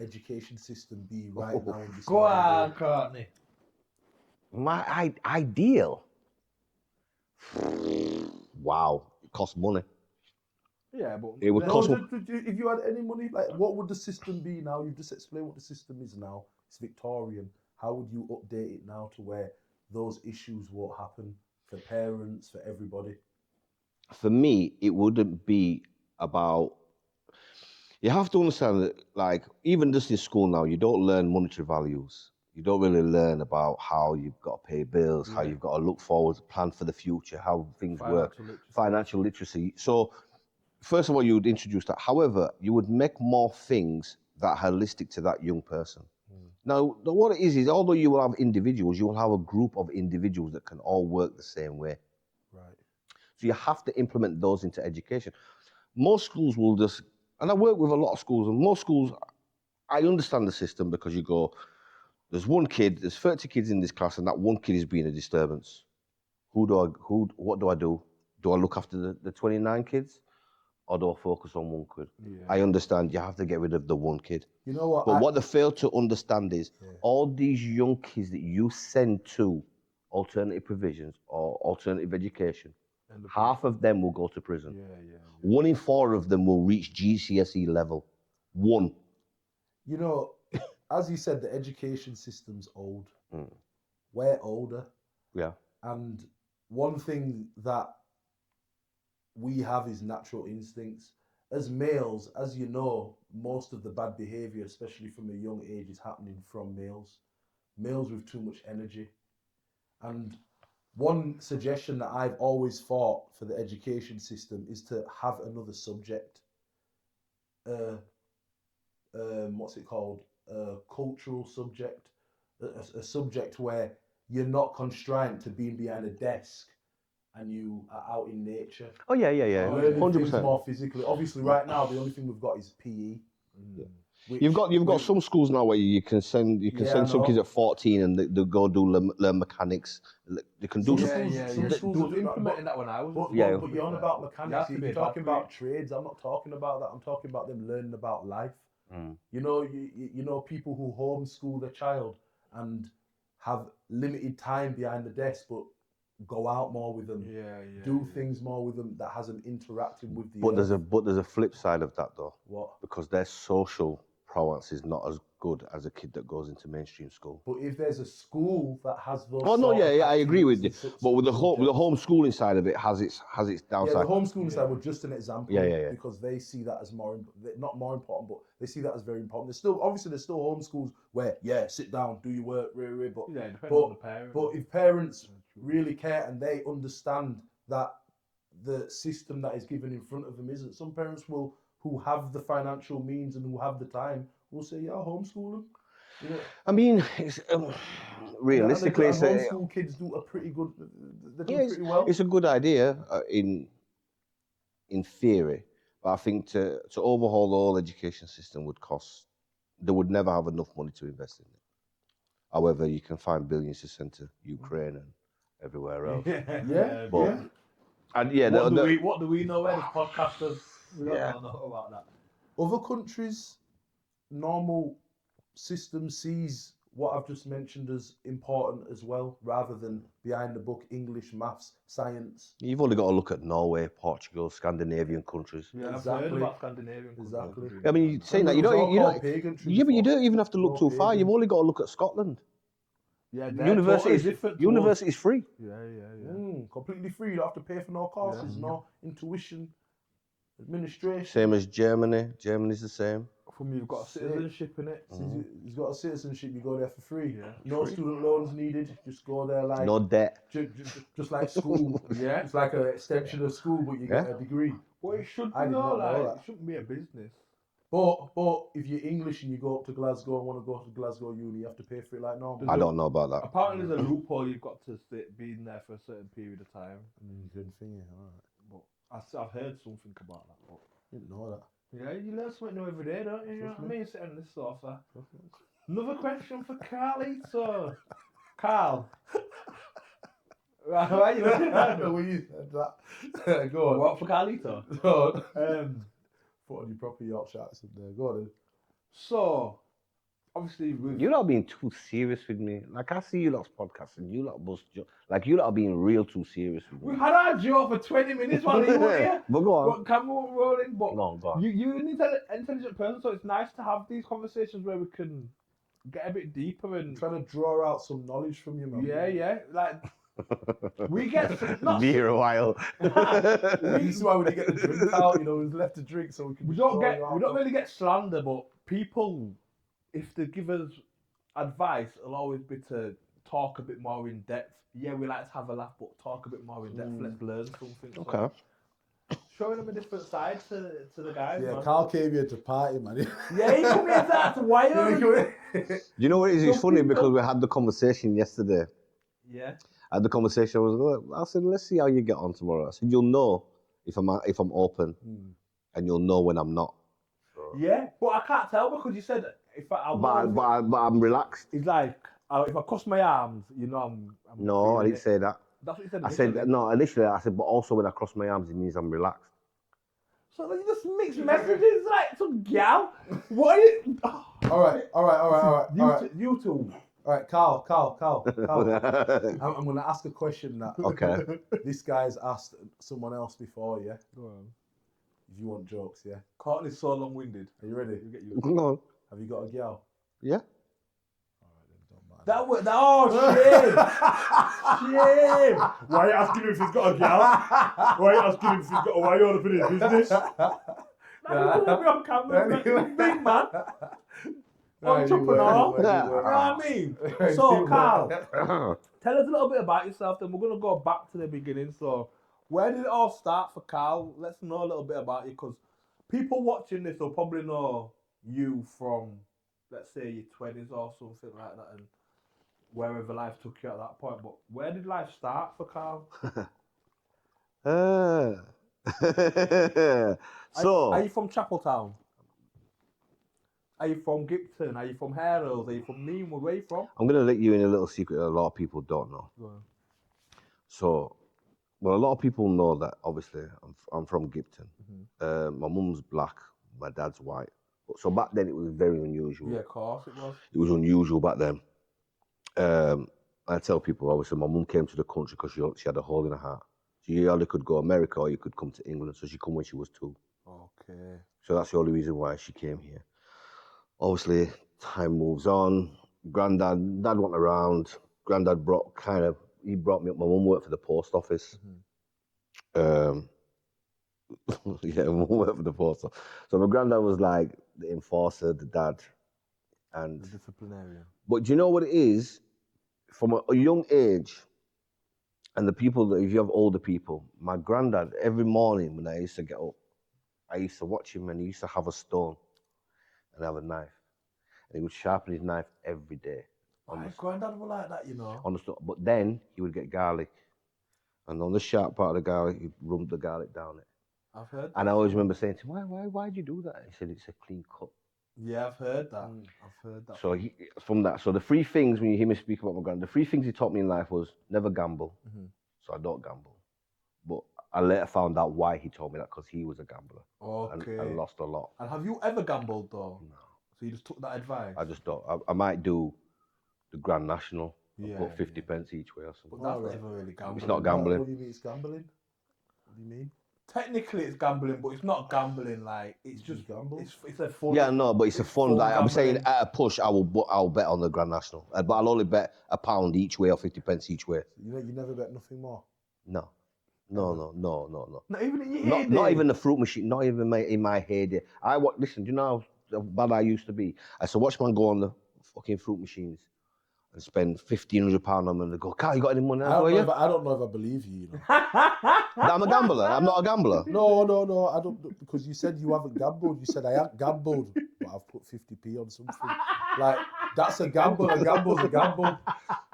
education system be right now in this Go modern on, day? Courtney. My ideal. Wow, it costs money. Yeah, but It would No, cost. if you had any money, like what would the system be now? You've just explained what the system is now. It's Victorian. How would you update it now to where those issues won't happen for parents, for everybody? For me, it wouldn't be about. You have to understand that, like, even just in school now, you don't learn monetary values. You don't really learn about how you've got to pay bills, how you've got to look forward, plan for the future, how things work, financial literacy. So, first of all, you would introduce that. However, you would make more things that are holistic to that young person. Now, what it is although you will have individuals, you will have a group of individuals that can all work the same way. Right. So you have to implement those into education. Most schools will just, and I work with a lot of schools, and most schools, I understand the system because you go, there's one kid, there's 30 kids in this class, and that one kid is being a disturbance. What do I do? Do I look after the 29 kids? Or do I focus on one kid? Yeah. I understand you have to get rid of the one kid. You know what? But what they fail to understand is all these young kids that you send to alternative provisions or alternative education, half of them will go to prison. Yeah. 1 in 4 of them will reach GCSE level. 1. You know, as you said, the education system's old. Mm. We're older. Yeah. And one thing that we have is natural instincts. As males, as you know, most of the bad behavior, especially from a young age, is happening from males. Males with too much energy. And one suggestion that I've always thought for the education system is to have another subject. What's it called? A cultural subject. A subject where you're not constrained to being behind a desk and you are out in nature. Oh yeah. Learning things 100%. more physically. Obviously, right now the only thing we've got is PE. Yeah. You've got some schools now where you can send some kids at 14 and they go learn mechanics. They can do Some schools There are was implementing that when I was. But you're on about mechanics. You're talking about trades. I'm not talking about that. I'm talking about them learning about life. You know people who homeschool their child and have limited time behind the desk, but go out more with them. Do things more with them that has them interacting with the. But there's a flip side of that though. What? Because their social prowess is not as good as a kid that goes into mainstream school. But if there's a school that has those. Oh no, I agree with you. But with the homeschooling side of it has its downside. Yeah, the homeschooling side was just an example. Yeah. Because they see that as not more important, but they see that as very important. There's still homeschools where sit down, do your work, but depends on the parent. But if parents really care and they understand that the system that is given in front of them isn't, some parents who have the financial means and who have the time will say, homeschool them. You know? I mean, it's, realistically, and homeschool kids do a pretty good. They do pretty well. It's a good idea in theory, but I think to overhaul the whole education system would cost. They would never have enough money to invest in it. However, you can find billions to send to Ukraine and everywhere else. What do we know as podcasters? We don't know about that. Other countries' normal system sees what I've just mentioned as important as well, rather than behind the book English, maths, science. You've only got to look at Norway, Portugal, Scandinavian countries. Yeah, I've heard about Scandinavian countries. Exactly. I mean, you're saying that you don't even have to look too far. You've only got to look at Scotland. Yeah, university is free. Yeah. Completely free. You don't have to pay for no courses, no tuition, administration. Same as Germany. Germany's the same. From you've got citizenship in it. You've got a citizenship, you go there for free. Yeah. No student loans needed. Just go there like no debt. Just like school. Yeah. It's like an extension of school, but you get a degree. Well, it should be it shouldn't be a business. But if you're English and you go up to Glasgow and want to go to Glasgow Uni, you have to pay for it like normal. I don't know about that. Apparently, there's a loophole. You've got to be in there for a certain period of time. Good thing, alright. But I've heard something about that. But didn't know that. Yeah, you learn something new every day, don't you? You know what I mean? Sitting on this sofa. Another question for Carlito. Carl. Right, you looking at the way you said that. Go on. What for Carlito? Go on. Put on your proper Yorkshire accent there. Go on then. So, obviously, with You're not being too serious with me. Like I see you lot's podcasts and you lot bust like you lot are being real too serious with me. we had our joke for 20 minutes while you were here. But go on. Got camera rolling, but Go on, go on. you're an intelligent person, so it's nice to have these conversations where we can get a bit deeper I'm and trying to draw out some knowledge from you, man. yeah, like we get not Be here a while. This is why we get the drink out, you know, we've left the drink so we can. we don't draw get you out. we don't really get slander, but people, if they give us advice, it'll always be to talk a bit more in depth. Yeah, we like to have a laugh, but talk a bit more in depth. Let's learn something. So Okay. showing them a different side to the guys. Yeah, man. Carl came here to party, man. Yeah, he come here to act wild. Do you know what it is? It's Some funny people- because we had the conversation yesterday. Yeah. I had the conversation. I said, let's see how you get on tomorrow. I said, you'll know if I'm open, and you'll know when I'm not. Yeah, but I can't tell because you said if I. But I'm relaxed. It's like if I cross my arms, you know, I'm No, I feeling didn't it. say that. That's what you said. I said initially. no. Initially, I said, but also when I cross my arms, it means I'm relaxed. So then you just mix messages like some gal. What are you? Oh, All right. you two. All right, Carl. I'm going to ask a question that Okay. this guy's asked someone else before, yeah? Go on. If you want jokes, yeah? Courtney's so long-winded. Are you ready? You get you. Come on. Have you got a girl? Yeah. That was oh shame. Shame. Why are you asking him if he's got a gal? Why are you asking him if he's got? Why are you all up in his business? Now you put me on camera, big man. Entrepreneur. You know what I mean? So, Carl, tell us a little bit about yourself, then we're going to go back to the beginning. So, where did it all start for Carl? Let's know a little bit about you, because people watching this will probably know you from, let's say, your 20s or something like that, and wherever life took you at that point. But where did life start for Carl? So, Are you from Chapeltown? Are you from Gipton? Are you from Harrows? Are you from Neamwood? Where are you from? I'm going to let you in a little secret that a lot of people don't know. So, well, a lot of people know that, obviously, I'm from Gipton. My mum's black, my dad's white. So back then, it was very unusual. Yeah, of course it was. It was unusual back then. I tell people, obviously, my mum came to the country because she had a hole in her heart. So you either could go America or you could come to England. So she come when she was 2. Okay. So that's the only reason why she came here. Obviously, time moves on. Dad went around. Granddad he brought me up. My mum worked for the post office. Yeah, my mum worked for the post office. So my granddad was like the enforcer, the dad. And The disciplinarian. but do you know what it is? From a young age, and the people that, if you have older people, my granddad, every morning when I used to get up, I used to watch him, and he used to have a stone and have a knife. And he would sharpen his knife every day. My granddad was like that, you know. On the stone. But then he would get garlic. And on the sharp part of the garlic, he'd rub the garlic down it. I've heard that. And I always remember saying to him, why'd you do that? He said, it's a clean cut. Yeah, I've heard that. I've heard that. So from that, so the 3 things, when you hear me speak about my granddad, the 3 things he taught me in life was never gamble. So I don't gamble. But I later found out why he told me that, because he was a gambler. Okay. And lost a lot. And have you ever gambled though? No. So you just took that advice? I just don't. I might do the Grand National. Yeah, Put 50 pence each way or But something. that's not even really gambling. It's not gambling. What do you mean it's gambling? What do you mean? Technically it's gambling, but it's not gambling. Like it's You just gamble? it's a fun. Yeah, no, but it's a fun. full Like, I'm saying gambling. at a push, I'll bet on the Grand National, but I'll only bet £1 each way or 50 pence each way. You know, you never bet nothing more. No. Not even in your Not heyday. even the fruit machine. Not even in my heyday. Listen. Do you know how bad I used to be? I used to watch man go on the fucking fruit machines and spend £1,500 on them, and they go, "Carl, you got any money?" I don't know if I believe you. You know. That I'm a gambler. I'm not a gambler. No, I don't, because you said you haven't gambled. You said I haven't gambled, but I've put 50p on something. Like, that's a gamble. A gamble's a gamble.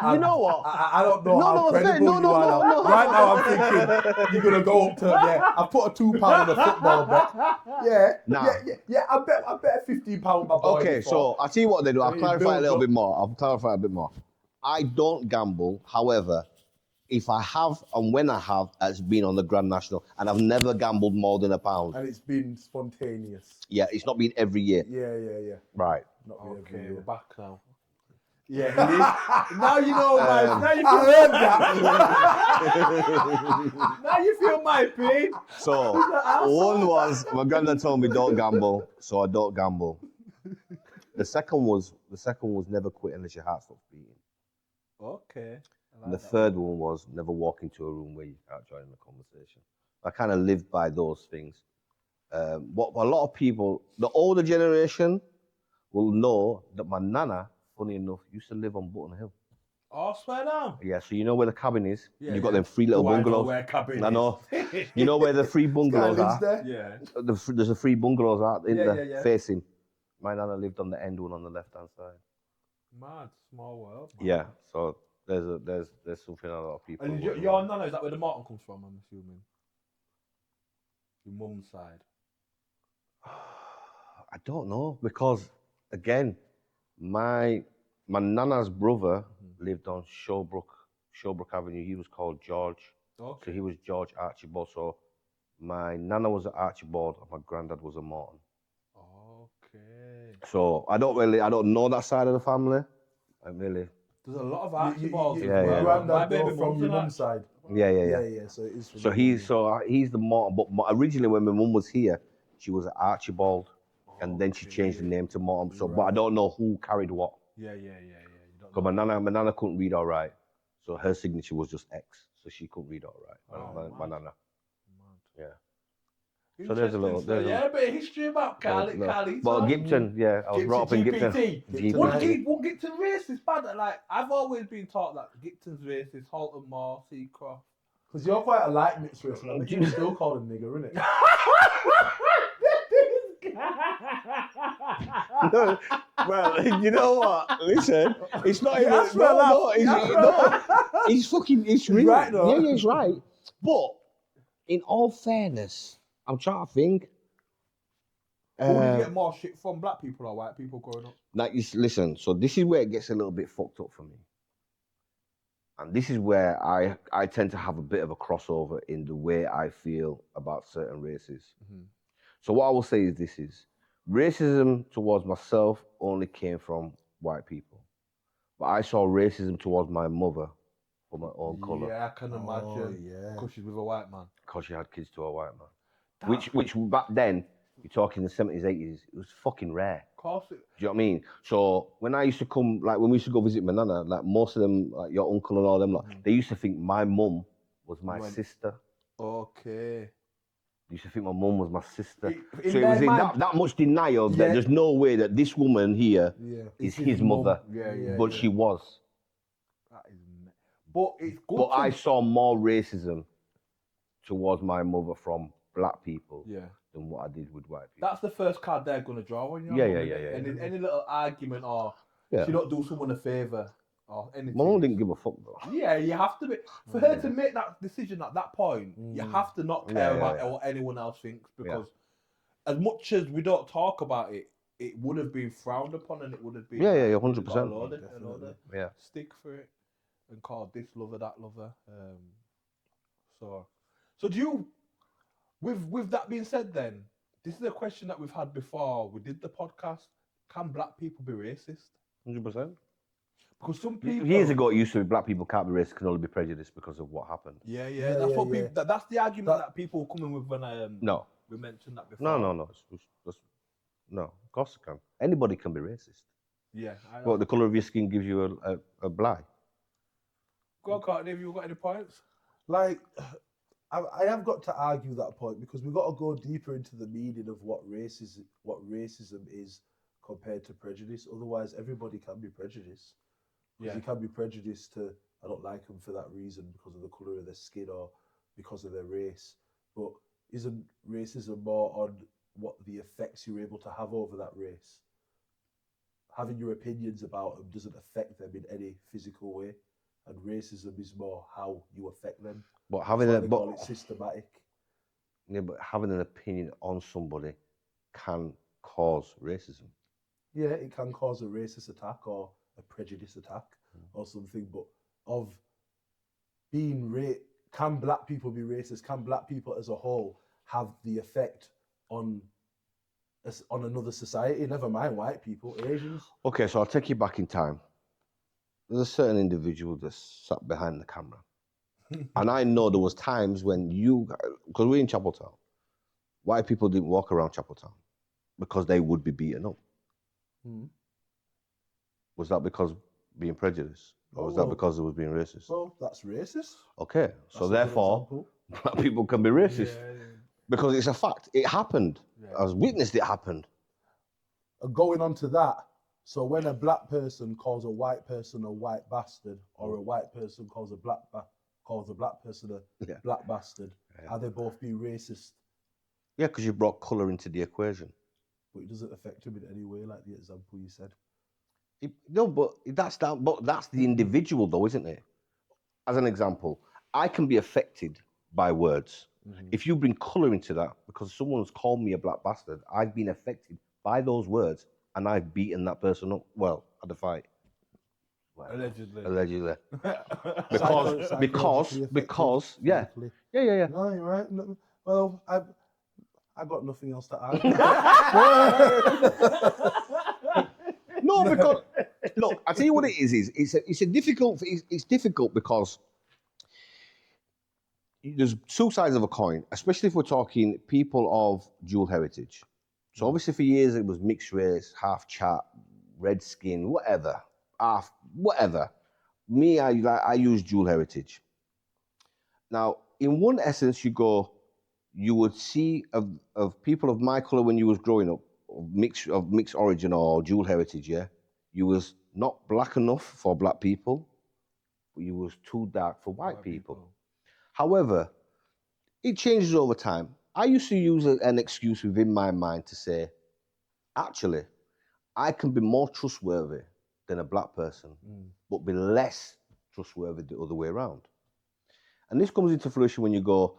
You know what? I don't know how fair. credible you are now. No. Right now, I'm thinking you're gonna go up to I put a £2 on a football bet. Yeah, Nah. yeah. I bet £15 on my boy. Okay, before. so I'll tell you what they do. I'll It clarify a builds little up. bit more. I don't gamble. However, If I have and when I have, it's been on the Grand National, and I've never gambled more than £1. And it's been spontaneous. Yeah, it's not been every year. Yeah. Right. Not been every Okay, year. we're back now. Yeah, he is. Now you know my. Now you feel, I heard that. now you feel my pain. So one was my granddad told me don't gamble, so I don't gamble. The second was never quit unless your heart stops beating. Okay. And the third one was never walk into a room where you can't join the conversation. I kind of lived by those things. What a lot of people, the older generation, will know that my nana, funny enough, used to live on Button Hill. Oh, swear down. Yeah, so you know where the cabin is. Yeah, You've got them three little Do I know bungalows. where cabin I know. is? You know where the three Guy bungalows lives are. there. Yeah. There's a three bungalows out in there Yeah. facing. My nana lived on the end one on the left hand side. Mad, small world. Man. Yeah, so there's something a lot of people. And wouldn't your know. nana, is that where the Morton comes from? I'm assuming. Your mum's side. I don't know because again, my nana's brother lived on Showbrook Avenue. He was called George. Okay. So he was George Archibald. So my nana was an Archibald and my granddad was a Morton. Okay. So I don't know that side of the family. I really. There's a lot of Archibalds. Yeah, as yeah. well. Your My granddad baby though, from mum's your an mum's side. Yeah. So it is. From So he's the Morton. But originally when my mum was here, she was an Archibald, and then she changed the name to Morton. So, but I don't know who carried what. Yeah. You don't Because my nana couldn't read all right, so her signature was just X, so she couldn't read all right. My nana. Yeah. So there's a little. Yeah, a bit of history about Cali. Well, Gibson, yeah, I was brought up in Gibson. Won't Gibson racist bad? Like I've always been taught that Gibson's racist, Halton Moor, Seacroft. Because you're quite a light mixed race, but you still call him nigger, innit? No, well, you know what? Listen, it's not even. That's for a laugh. He's fucking. It's real. right, though. Yeah, he's right. But in all fairness, I'm trying to think. Who did you get more shit from, black people or white people growing up? Listen, so this is where it gets a little bit fucked up for me. And this is where I tend to have a bit of a crossover in the way I feel about certain races. Mm-hmm. So what I will say is this is, racism towards myself only came from white people. But I saw racism towards my mother for my own colour. Yeah, I can imagine. Because she's with a white man. Because she had kids to a white man. Which back then, you're talking the 70s, 80s, it was fucking rare. Of course. Do you know what I mean? So when I used to come, like when we used to go visit my nana, like most of them, like your uncle and all them, like, they used to think my mum was my sister. Okay. They used to think my mum was my sister. In So it was their in mind- that much denial that there's no way that this woman here is his mother. Yeah. But she was. That is but it's good. But I saw more racism towards my mother from black people than what I did with white people. That's the first card they're going to draw on you. Yeah. Any little argument or she don't do someone a favour or anything. My mum didn't give a fuck though. Yeah, you have to be. For her to make that decision at that point, you have to not care about what anyone else thinks, because as much as we don't talk about it, it would have been frowned upon and it would have been 100%. Yeah, stick for it and call this lover that lover. So do you? With that being said, then this is a question that we've had before. We did the podcast. Can black people be racist? 100%. Because some people years ago it used to be black people can't be racist, can only be prejudiced because of what happened. Yeah. That's what people. That's the argument that people come in with when no, we mentioned that before. No. No, of course it can. Anybody can be racist. Yeah. Well, the colour of your skin gives you a blight. Go on, Courtney, have you got any points? Like, I have got to argue that point because we've got to go deeper into the meaning of what racism is compared to prejudice. Otherwise, everybody can be prejudiced. Because you can be prejudiced to, I don't like them for that reason because of the colour of their skin or because of their race. But isn't racism more on what the effects you're able to have over that race? Having your opinions about them doesn't affect them in any physical way. And racism is more how you affect them. But call it systematic. Yeah, but having an opinion on somebody can cause racism. Yeah, it can cause a racist attack or a prejudice attack or something. But of can black people be racist? Can black people as a whole have the effect on another society? Never mind white people, Asians. Okay, so I'll take you back in time. There's a certain individual that sat behind the camera. And I know there was times when because we're in Chapeltown, white people didn't walk around Chapeltown because they would be beaten up. Mm. Was that because being prejudiced? Or was that because it was being racist? Well, that's racist. Okay, so That's a good therefore, example. black people can be racist. Because it's a fact. It happened. Yeah. I was witnessed it happened. Going on to that, so when a black person calls a white person a white bastard, or a white person calls a black person a Yeah. black bastard, Yeah. are they both being racist? Yeah, because you brought colour into the equation. But it doesn't affect him in any way, like the example you said. No, but that's the individual though, isn't it? As an example, I can be affected by words. Mm-hmm. If you bring colour into that, because someone's called me a black bastard, I've been affected by those words and I've beaten that person up. Well, at the fight. Well, allegedly. because yeah. Yeah. No, you're right. No, well, I got nothing else to add. No, because look, I tell you what it is it's difficult because there's two sides of a coin, especially if we're talking people of dual heritage. So obviously for years it was mixed race, half chat, red skin, whatever. Me, I use dual heritage. Now, in one essence, you would see of people of my colour when you was growing up, of mixed origin or dual heritage, yeah, you was not black enough for black people, but you was too dark for white people. However, it changes over time. I used to use an excuse within my mind to say, actually, I can be more trustworthy than a black person, but be less trustworthy the other way around. And this comes into fruition when you go,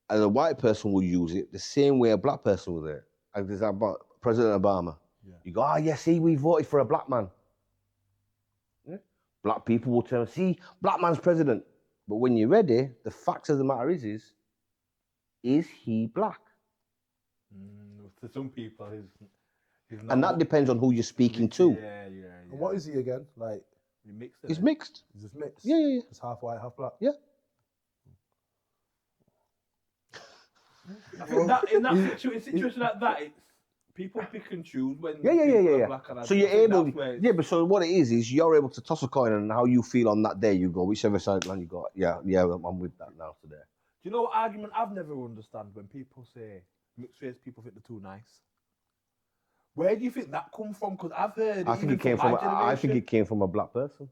as a white person will use it the same way a black person will do it. Like there's about President Obama. Yeah. You go, see, we voted for a black man. Yeah? Black people will tell, see, black man's president. But when you're ready, the fact of the matter is he black? To some people, he's not. And that depends on who you're speaking to. Yeah. And what is he again? Like, he's mixed. He's just mixed? Yeah. He's half white, half black? Yeah. I think that in that situation like that, it's people pick and choose when people are black and so you're able, but so what it is you're able to toss a coin and how you feel on that day. You go whichever side line you go. Yeah, I'm with that now today. Do you know what argument I've never understand when people say mixed race people think they're too nice? Where do you think that come from? Because I've heard. I think it came from a black person.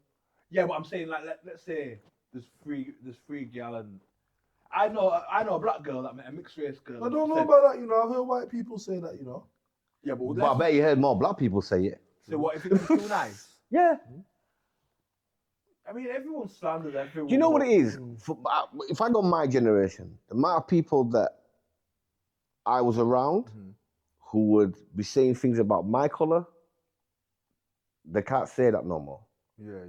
Yeah, but I'm saying like let's say there's three gal and I know a black girl that met a mixed race girl. I don't know about that, you know. I've heard white people say that, you know. Yeah, but I bet you heard more black people say it. So what if it was too nice? Yeah. I mean, everyone slanders everyone. Do you know what it is? If I go my generation, the amount of people that I was around who would be saying things about my colour, they can't say that no more. Yeah.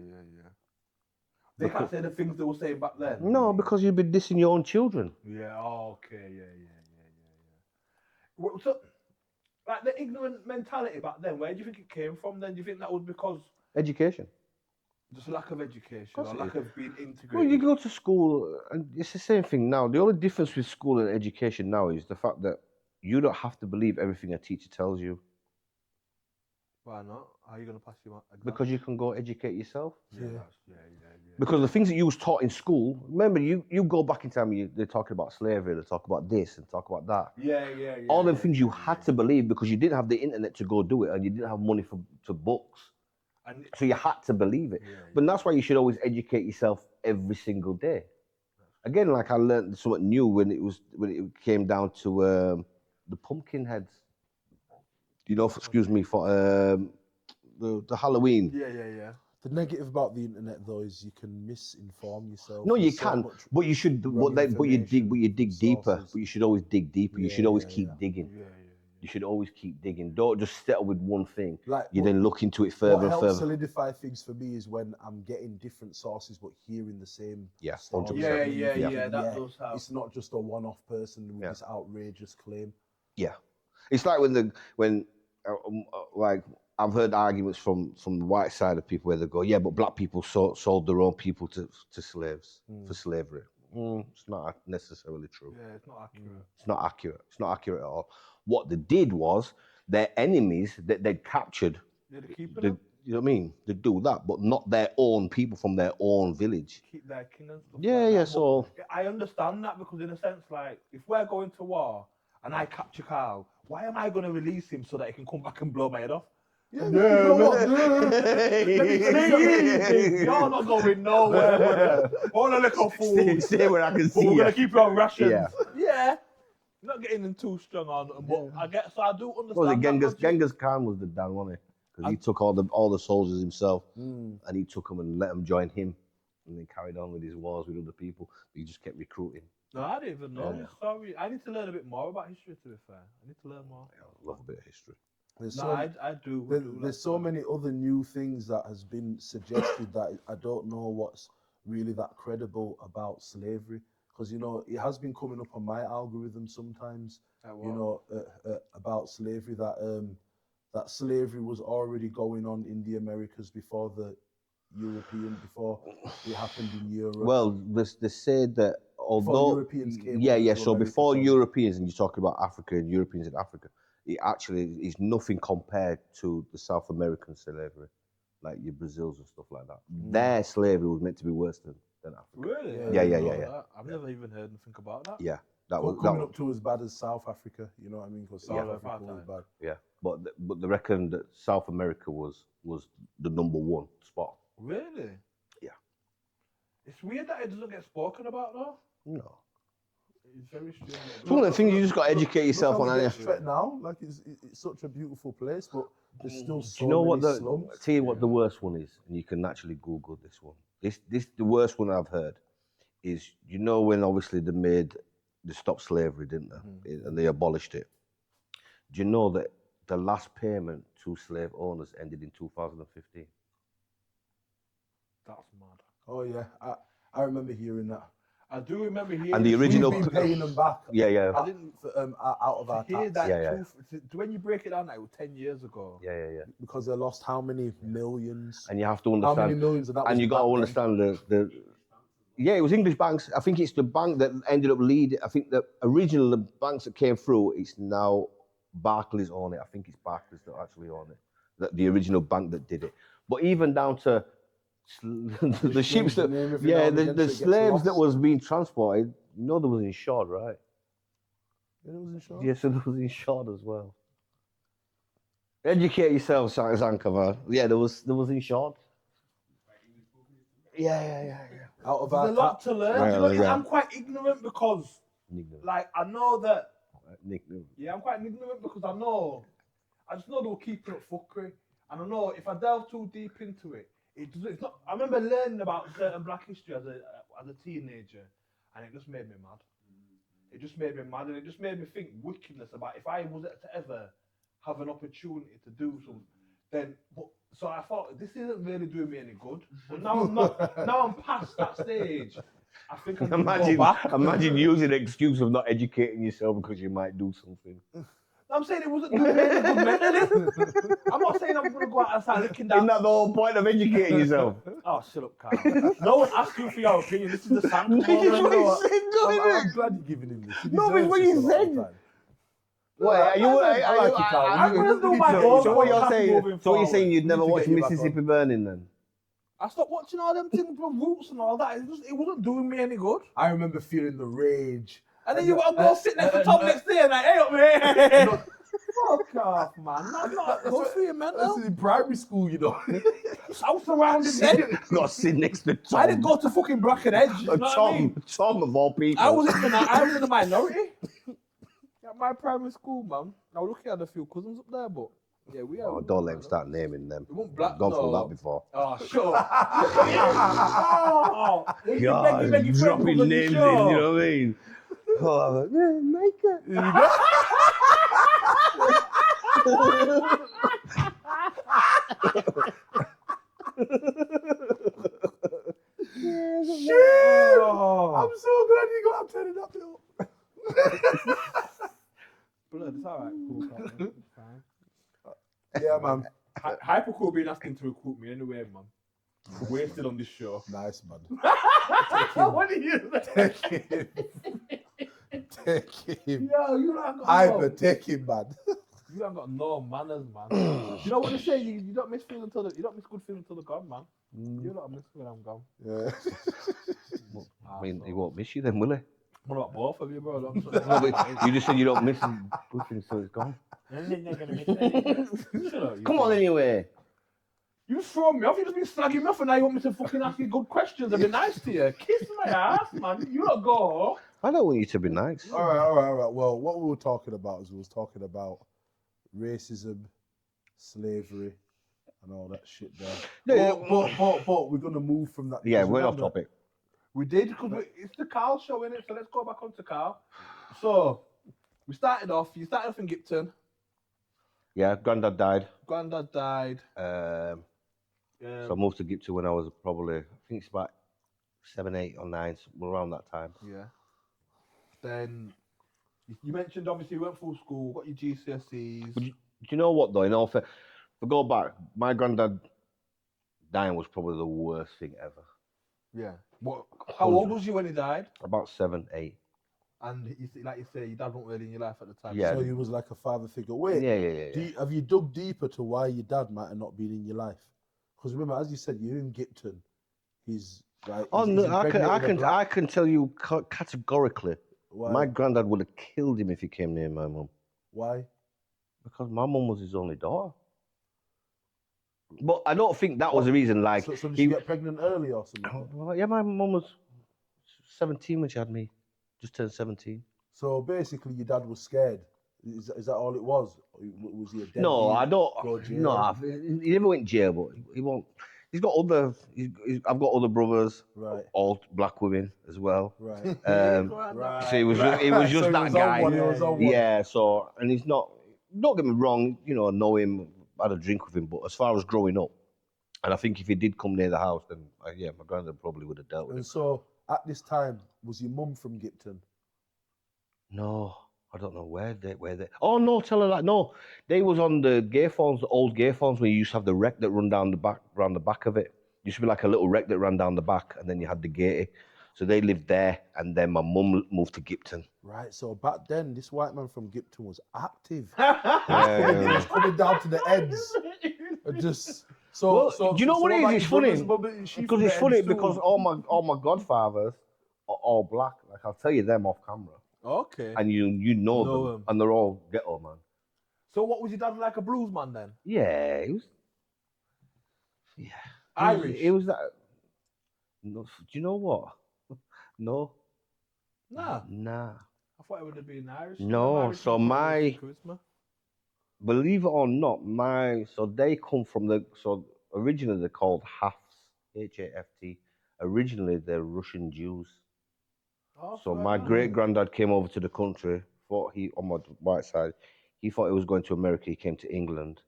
They can't say the things they were saying back then. No, because you'd be dissing your own children. Yeah. Oh, okay. Yeah. So, like the ignorant mentality back then, where do you think it came from? Then do you think that was because education? Just lack of education or lack of being integrated. Well, you go to school, and it's the same thing now. The only difference with school and education now is the fact that you don't have to believe everything a teacher tells you. Why not? How are you going to pass your exam? Because you can go educate yourself. Yeah. Because the things that you was taught in school, remember, you go back in time, they're talking about slavery, they talk about this and talk about that. Yeah. All them things you had to believe because you didn't have the internet to go do it and you didn't have money for books. So you had to believe it. But that's why you should always educate yourself every single day. Again, like I learned something new when it came down to the pumpkin heads. You know, for the Halloween. Yeah. The negative about the internet though is you can misinform yourself. No, you can, but you should. But you dig deeper. But you should always dig deeper. You should always keep digging. You should always keep digging. Don't just settle with one thing. Like You what- then look into it further What and helps further. solidify things for me is when I'm getting different sources but hearing the same Yeah, story. 100%. Yeah, that does help. It's not just a one-off person with Yeah. this outrageous claim. Yeah, it's like like I've heard arguments from the white side of people where they go, yeah, but black people sold their own people to slaves for slavery. It's not necessarily true. Yeah, it's not accurate. It's not accurate. It's not accurate at all. What they did was their enemies that they'd captured. Yeah, they keep You know what I mean? They do that, but not their own people from their own village. keep their king and stuff. Yeah, like yeah. that. So But I understand that because in a sense, like if we're going to war and I capture Carl, why am I going to release him so that he can come back and blow my head off? Yeah, you know what? You're not going nowhere. All a little food. Stay where I can But see we're you. gonna keep you on rations. Yeah. Yeah. Not getting in too strong on, but I get so I do understand. Well, that Genghis logic. Genghis Khan was the Dan, wasn't he? Because he took all the soldiers himself, Mm. and he took them and let them join him, and then carried on with his wars with other people. He just kept recruiting. No, I didn't even know. Yeah. Sorry, I need to learn a bit more about history. To be fair, I need to learn more. I love a bit of history. There's No, so, I do. there's so many other new things that has been suggested that I don't know what's really that credible about slavery. Because, you know, it has been coming up on my algorithm sometimes, you know, about slavery, that slavery was already going on in the Americas before before it happened in Europe. Well, they said that although Europeans came yeah, over yeah. to So America, before sorry. Europeans, and you're talking about Africa and Europeans in Africa, it actually is nothing compared to the South American slavery, like your Brazils and stuff like that. Their slavery was meant to be worse than Africa. Really? Yeah, yeah, I didn't yeah, know yeah. that. I've never even heard anything about that. Yeah, that Not was coming up to as bad as South Africa, you know what I mean? Because South Yeah. Africa was bad. yeah. But they reckon that South America was the number one spot. Really? Yeah. It's weird that it doesn't get spoken about though. No. It's very strange. It's one of the things you just got to educate yourself on. Look how we Ain't get you? Stret now, like it's such a beautiful place, but there's still so Do you know what many the? slums. Tell you what the worst one is, and you can actually Google this one. This the worst one I've heard is, you know, when obviously they stopped slavery, didn't they? And they abolished it. Do you know that the last payment to slave owners ended in 2015? That's mad. Oh yeah, I remember hearing that. I do remember hearing. And the original- We've been paying them back. Yeah, yeah, I didn't Out of our hear tax that. Yeah, yeah. When you break it down, like, it was 10 years ago. yeah. because they lost how many millions? And you have to How many understand, millions of that? and was you got to back then? understand the. Yeah, it was English banks. I think it's the bank that ended up leading. I think the original the banks that came through, it's now Barclays own it. I think it's Barclays that actually own it. The original bank that did it. But even down to the ships that, name every now yeah, and again so the it gets slaves that lost. was being transported, you know, there was insured, right? Yeah, it was insured. Yeah, so there was insured as well. Educate yourself, Sanka, man. Yeah, there was insured. Yeah. Out of There's our a lot tax. to learn. Right, You know, right. I'm quite ignorant because, like, I know that. Yeah, I'm quite ignorant because I just know they were keeping up fuckery, and I know if I delve too deep into it, it's not. I remember learning about certain Black history as a teenager, and it just made me mad. It just made me mad, and it just made me think wickedness about if I was to ever have an opportunity to do something, then. So I thought this isn't really doing me any good. But now I'm not. Now I'm past that stage. I think I'm gonna go back. Imagine using the excuse of not educating yourself because you might do something. I'm saying it wasn't doing me any good mentally. I'm not saying I'm gonna go out and start looking down. Isn't that the whole point of educating yourself? Oh, shut up, Carl. No one asked you for your opinion. This is the Sanka This is moment. what he said, I'm glad you're giving him this. He No, deserves it's what this you a lot of said. the time. What, are you? I like it, Carl. I'm gonna do my own So what you're podcast saying? moving So what you're forward. saying? You'd never need to watch get you back Mississippi Burning then? I stopped watching all them things with Roots and all that. It wasn't doing me any good. I remember feeling the rage. And then you got to go sit next to Tom next day and like, hey up, man. Fuck off, man. That's not good for you, man. This is in primary school, you know. South surrounded then. Got to sit next to Tom. I didn't go to fucking Bracken Edge. You know what I mean? Tom of all people. I was in the minority. At my primary school, man. I was looking at a few cousins up there, but yeah, we are. Oh, don't let him start naming them. We won't black- I've gone through no. that before. Oh, sure. Oh, God, dropping names in, you know what I mean? Oh, yeah, Micah. Shit! Oh. I'm so glad you got up turning that bit up. Blood, it's alright, cool, Cartman. It's fine. Yeah, man. Hyper cool being asking to recruit me anyway, man. We're still on this show. Nice, man. What are you Take him. Take him. Yo, you don't got Hyper, take him, man. You haven't got no manners, man. You know what they say? You don't miss feeling until you don't miss good feeling until they're gone, man. You don't miss when I'm gone. Yeah. I mean, he won't miss you then, will he? What about both of you, bro? No, but you just said you don't miss good things till it's gone. Come on, anyway. You throw me off. You just been slagging me off, and now you want me to fucking ask you good questions and be nice to you. Kiss my ass, man. You don't go. I don't want you to be nice. All right. Well, what we were talking about is we was talking about racism, slavery, and all that shit there. Yeah, But we're gonna move from that. Yeah, because we're off remember- topic. We did because it's the Carl show, innit? So let's go back on to Carl. So we started off. You started off in Gipton. Yeah, granddad died. Granddad died. So I moved to Gipton when I was probably, I think it's about 7, 8 or 9, around that time. Yeah. Then you mentioned obviously you went through school, got your GCSEs. Do you know what though? In all fair, if I go back, my granddad dying was probably the worst thing ever. Yeah. What? How old was you when he died? About 7, 8. And like you say, your dad wasn't really in your life at the time. Yeah. So he was like a father figure. Wait, Yeah. have you dug deeper to why your dad might have not been in your life? Because remember, as you said, you're in Gipton. He's like. Oh he's no, I impregnated can tell you categorically, Why? my granddad would have killed him if he came near my mum. Why? Because my mum was his only daughter. But I don't think that was the reason. Like, So did you get pregnant early or something? well, yeah, my mum was 17 when she had me, just turned 17. So basically, your dad was scared. Is that all it was? Was he a deadbeat? No, I don't. Go jail? No, he never went jail, but he won't. He's got other. I've got other brothers, Right. all black women as well. Right. Right. So it was just So he that was guy. on one, he was on one. Yeah. So and he's not. Don't get me wrong. You know, I know him. Had a drink with him, but as far as growing up, and I think if he did come near the house, then yeah, my granddad probably would have dealt with him. And so at this time, was your mum from Gipton? No, I don't know where they. Oh no, tell her that. No, they was on the gay phones, the old gay phones, where you used to have the wreck that run down the back, around the back of it. Used to be like a little wreck that ran down the back, and then you had the gate. So they lived there, and then my mum moved to Gipton. Right. So back then, this white man from Gipton was active. He Yeah. was coming down to the ends. And just so. Well, do you know what it is? It's funny because it's funny because all my godfathers are all black. Like I'll tell you them off camera, Okay. and you know Know them, them. and they're all ghetto man. So what was your dad like, a blues man then? Yeah, he was. Yeah, Irish? It was that. No, do you know what? No, Nah. nah. I thought it would have been Irish. No, Irish so people, my- charisma. Believe it or not, so they come from originally they're called Hafts, Haft. Originally they're Russian Jews. Oh, So fair my enough. great granddad came over to the country. On my white side, he thought he was going to America. He came to England,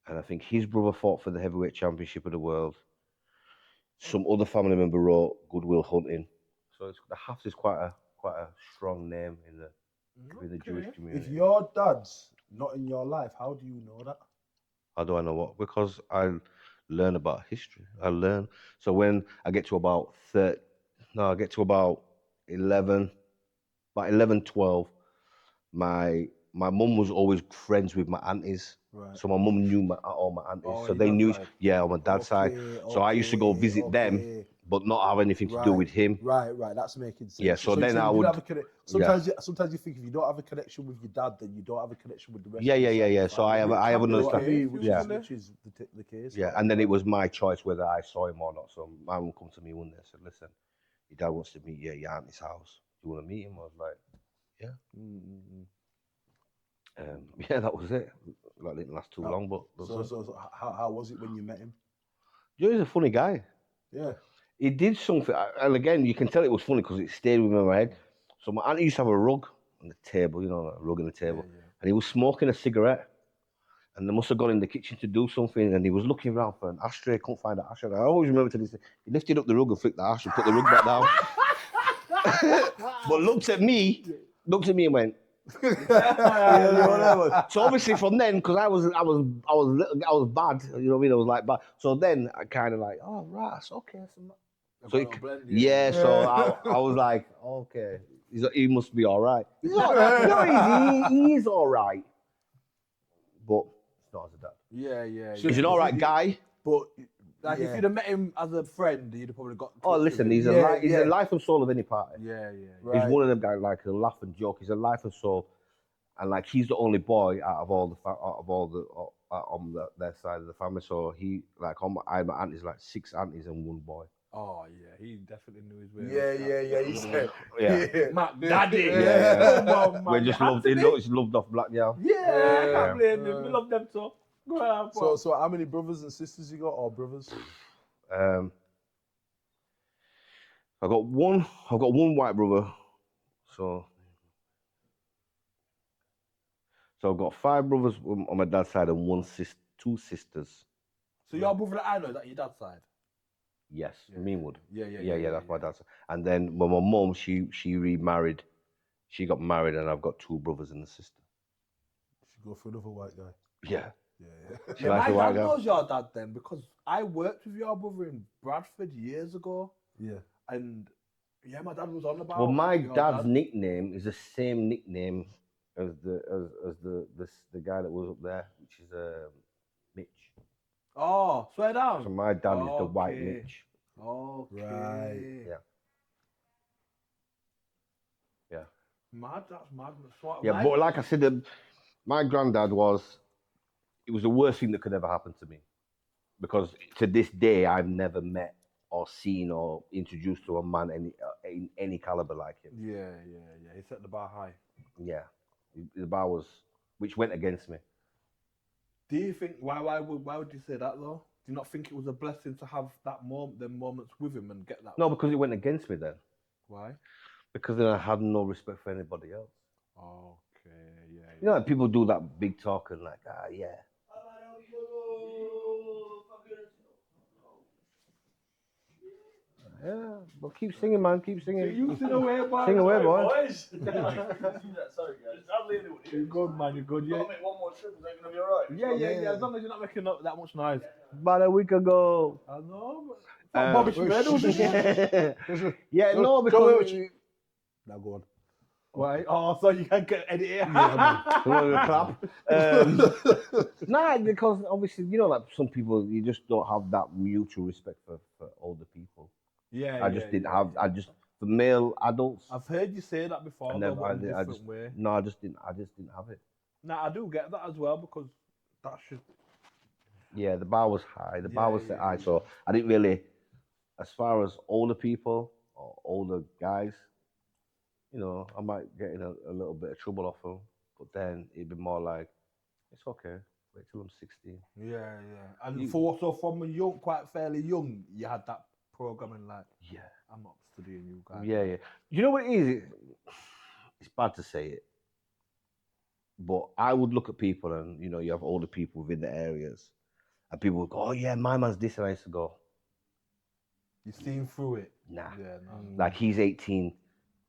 and I think his brother fought for the heavyweight championship of the world. Some other family member wrote Goodwill Hunting. So the Hafts is quite a strong name in the Jewish Okay. community. If your dad's not in your life, how do you know that? How do I know what? Because I learn about history. I learn. So when I get to about 11, about 11, 12, my mum was always friends with my aunties. Right. So my mum knew all my aunties. Oh, so your they dad's knew, side. yeah, on my dad's side. So I used to go visit them, but not have anything to do Right. with him. Right, that's making sense. Yeah, so then you I did would- have a sometimes you think if you don't have a connection with your dad, then you don't have a connection with the rest. Yeah, of the yeah, side of yeah. the So I family. have You know what I understand. mean? Which Yeah. is the case. Yeah, and then it was my choice whether I saw him or not. So my mum come to me one day and said, "Listen, your dad wants to meet you at your auntie's house. Do you want to meet him?" I was like, Mm. "Yeah, that was it. That didn't last too long, but that was it." So how was it when you met him? You know, he's a funny guy. Yeah. He did something, and again, you can tell it was funny because it stayed with me in my head. So my auntie used to have a rug on the table, you know, a rug on the table, Yeah. and he was smoking a cigarette. And they must have gone in the kitchen to do something, and he was looking around for an ashtray, couldn't find the ashtray. I always remember to this day, he lifted up the rug and flicked the ashtray, put the rug back down. But looked at me and went. So obviously from then, because I was bad, you know what I mean? I was like bad. So then I kind of like, oh right, it's okay. So I was like, okay, he must be all right. He's all right. He is all right, but it's not as a dad. Yeah. He's an all right guy. But Like if you'd have met him as a friend, you'd have probably got. Oh, listen, he's Yeah, a life and soul of any party. Yeah. Right. He's one of them guys like a laugh and joke. He's a life and soul, and like he's the only boy out of their side of the family. So he like my auntie's like 6 aunties and 1 boy. Oh yeah, he definitely knew his way. Yeah. He said, Yeah. Mac Daddy. Yeah. Come on, man. We just loved off Black Yow. Yeah, I Yeah. can't blame him. We love them too. Go ahead, bro. So how many brothers and sisters you got, or brothers? I've got one white brother. So I've got 5 brothers on my dad's side and 2 sisters. So your brother that I know, is that your dad's side? Yes, Meanwood. Yeah. That's my dad's. And then when my mum, she remarried. She got married, and I've got 2 brothers and a sister. Should go for another white guy. Yeah. Yeah. She Yeah, likes my the white dad guy. knows your dad then because I worked with your brother in Bradford years ago, Yeah. and yeah, my dad was on about. Well, my your dad's dad. nickname is the same nickname as the guy that was up there, which is Mitch. Oh, swear down. So my dad is the white Okay. Mitch. Okay. Right. Yeah. Yeah. Mad, that's mad. So Yeah, but like I said, my granddad it was the worst thing that could ever happen to me. Because to this day, I've never met or seen or introduced to a man in any caliber like him. Yeah. He set the bar high. Yeah. The bar was, which went against me. Do you think why would you say that though? Do you not think it was a blessing to have them moments with him and get that? No, because it went against me then. Why? Because then I had no respect for anybody else. Okay, yeah. You know, like people do that big talk and like, yeah. Yeah, but keep singing, man. Keep singing. You sing away, boy. Sing away, boy. Sorry, guys. Hardly anyone. You're good, man. You're good. I've Yeah. got to make one more trip. Is that going to be alright? Yeah. As long as you're not making that much noise. About a week ago. I know. Um, Bobby Schmid, Yeah, no, Go because away. Now go on. Why? Oh, so you can get edit it. you want to clap. Nah, because obviously, you know, like some people, you just don't have that mutual respect for older people. Yeah. I just didn't have. I just for male adults. I've heard you say that before. I though, never. but in a I different just. way. No, I just didn't have it. Nah, I do get that as well because that should. Yeah, the bar was high. The bar Yeah, was set yeah, high, yeah. so I didn't really. As far as older people or older guys, you know, I might get in a little bit of trouble off them, but then it'd be more like, it's okay. Wait till I'm 16. Yeah. And from quite fairly young, you had that programming like, Yeah. I'm not studying you guys. Yeah. You know what it is? It's bad to say it, but I would look at people and, you know, you have older people within the areas and people would go, oh yeah, my man's this, and I used to go, You've seen through it. nah. Yeah, no. Like he's 18,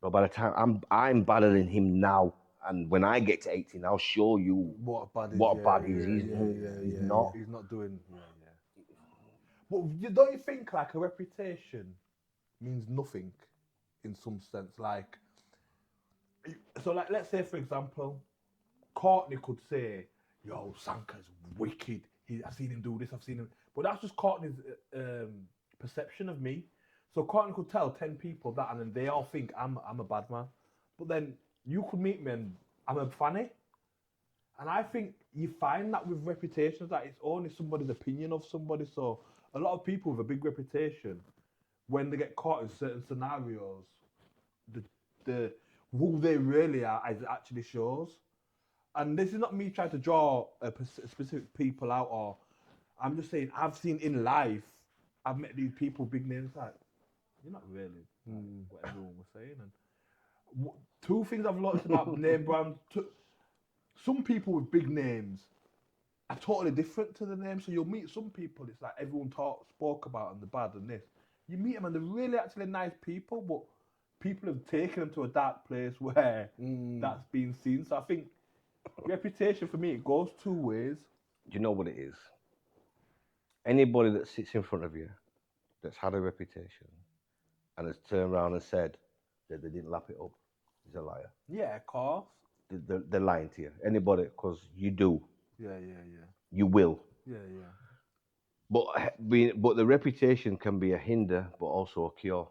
but by the time I'm better than him now, and when I get to 18, I'll show you What a bad what bad he is. He's not. He's not doing. Yeah. But don't you think like a reputation means nothing in some sense? Like, so like let's say for example, Courtney could say, "Yo, Sanka's wicked. I've seen him do this. I've seen him," but that's just Courtney's perception of me. So Courtney could tell 10 people that, and then they all think I'm a bad man. But then you could meet me and I'm a fanny. And I think you find that with reputations, that it's only somebody's opinion of somebody. So a lot of people with a big reputation, when they get caught in certain scenarios, the who they really are is actually shows. And this is not me trying to draw a specific people out, or I'm just saying I've seen in life, I've met these people, big names, like, you're not really what everyone was saying. And two things I've noticed about name brands. Some people with big names are totally different to the name. So you'll meet some people, it's like everyone spoke about and the bad and this. You meet them and they're really actually nice people, but people have taken them to a dark place where that's been seen. So I think reputation for me, it goes two ways. Do you know what it is? Anybody that sits in front of you that's had a reputation and has turned around and said that they didn't lap it up is a liar. Yeah, of course. They're lying to you. Anybody, because you do. Yeah. You will. Yeah. But the reputation can be a hinder, but also a cure,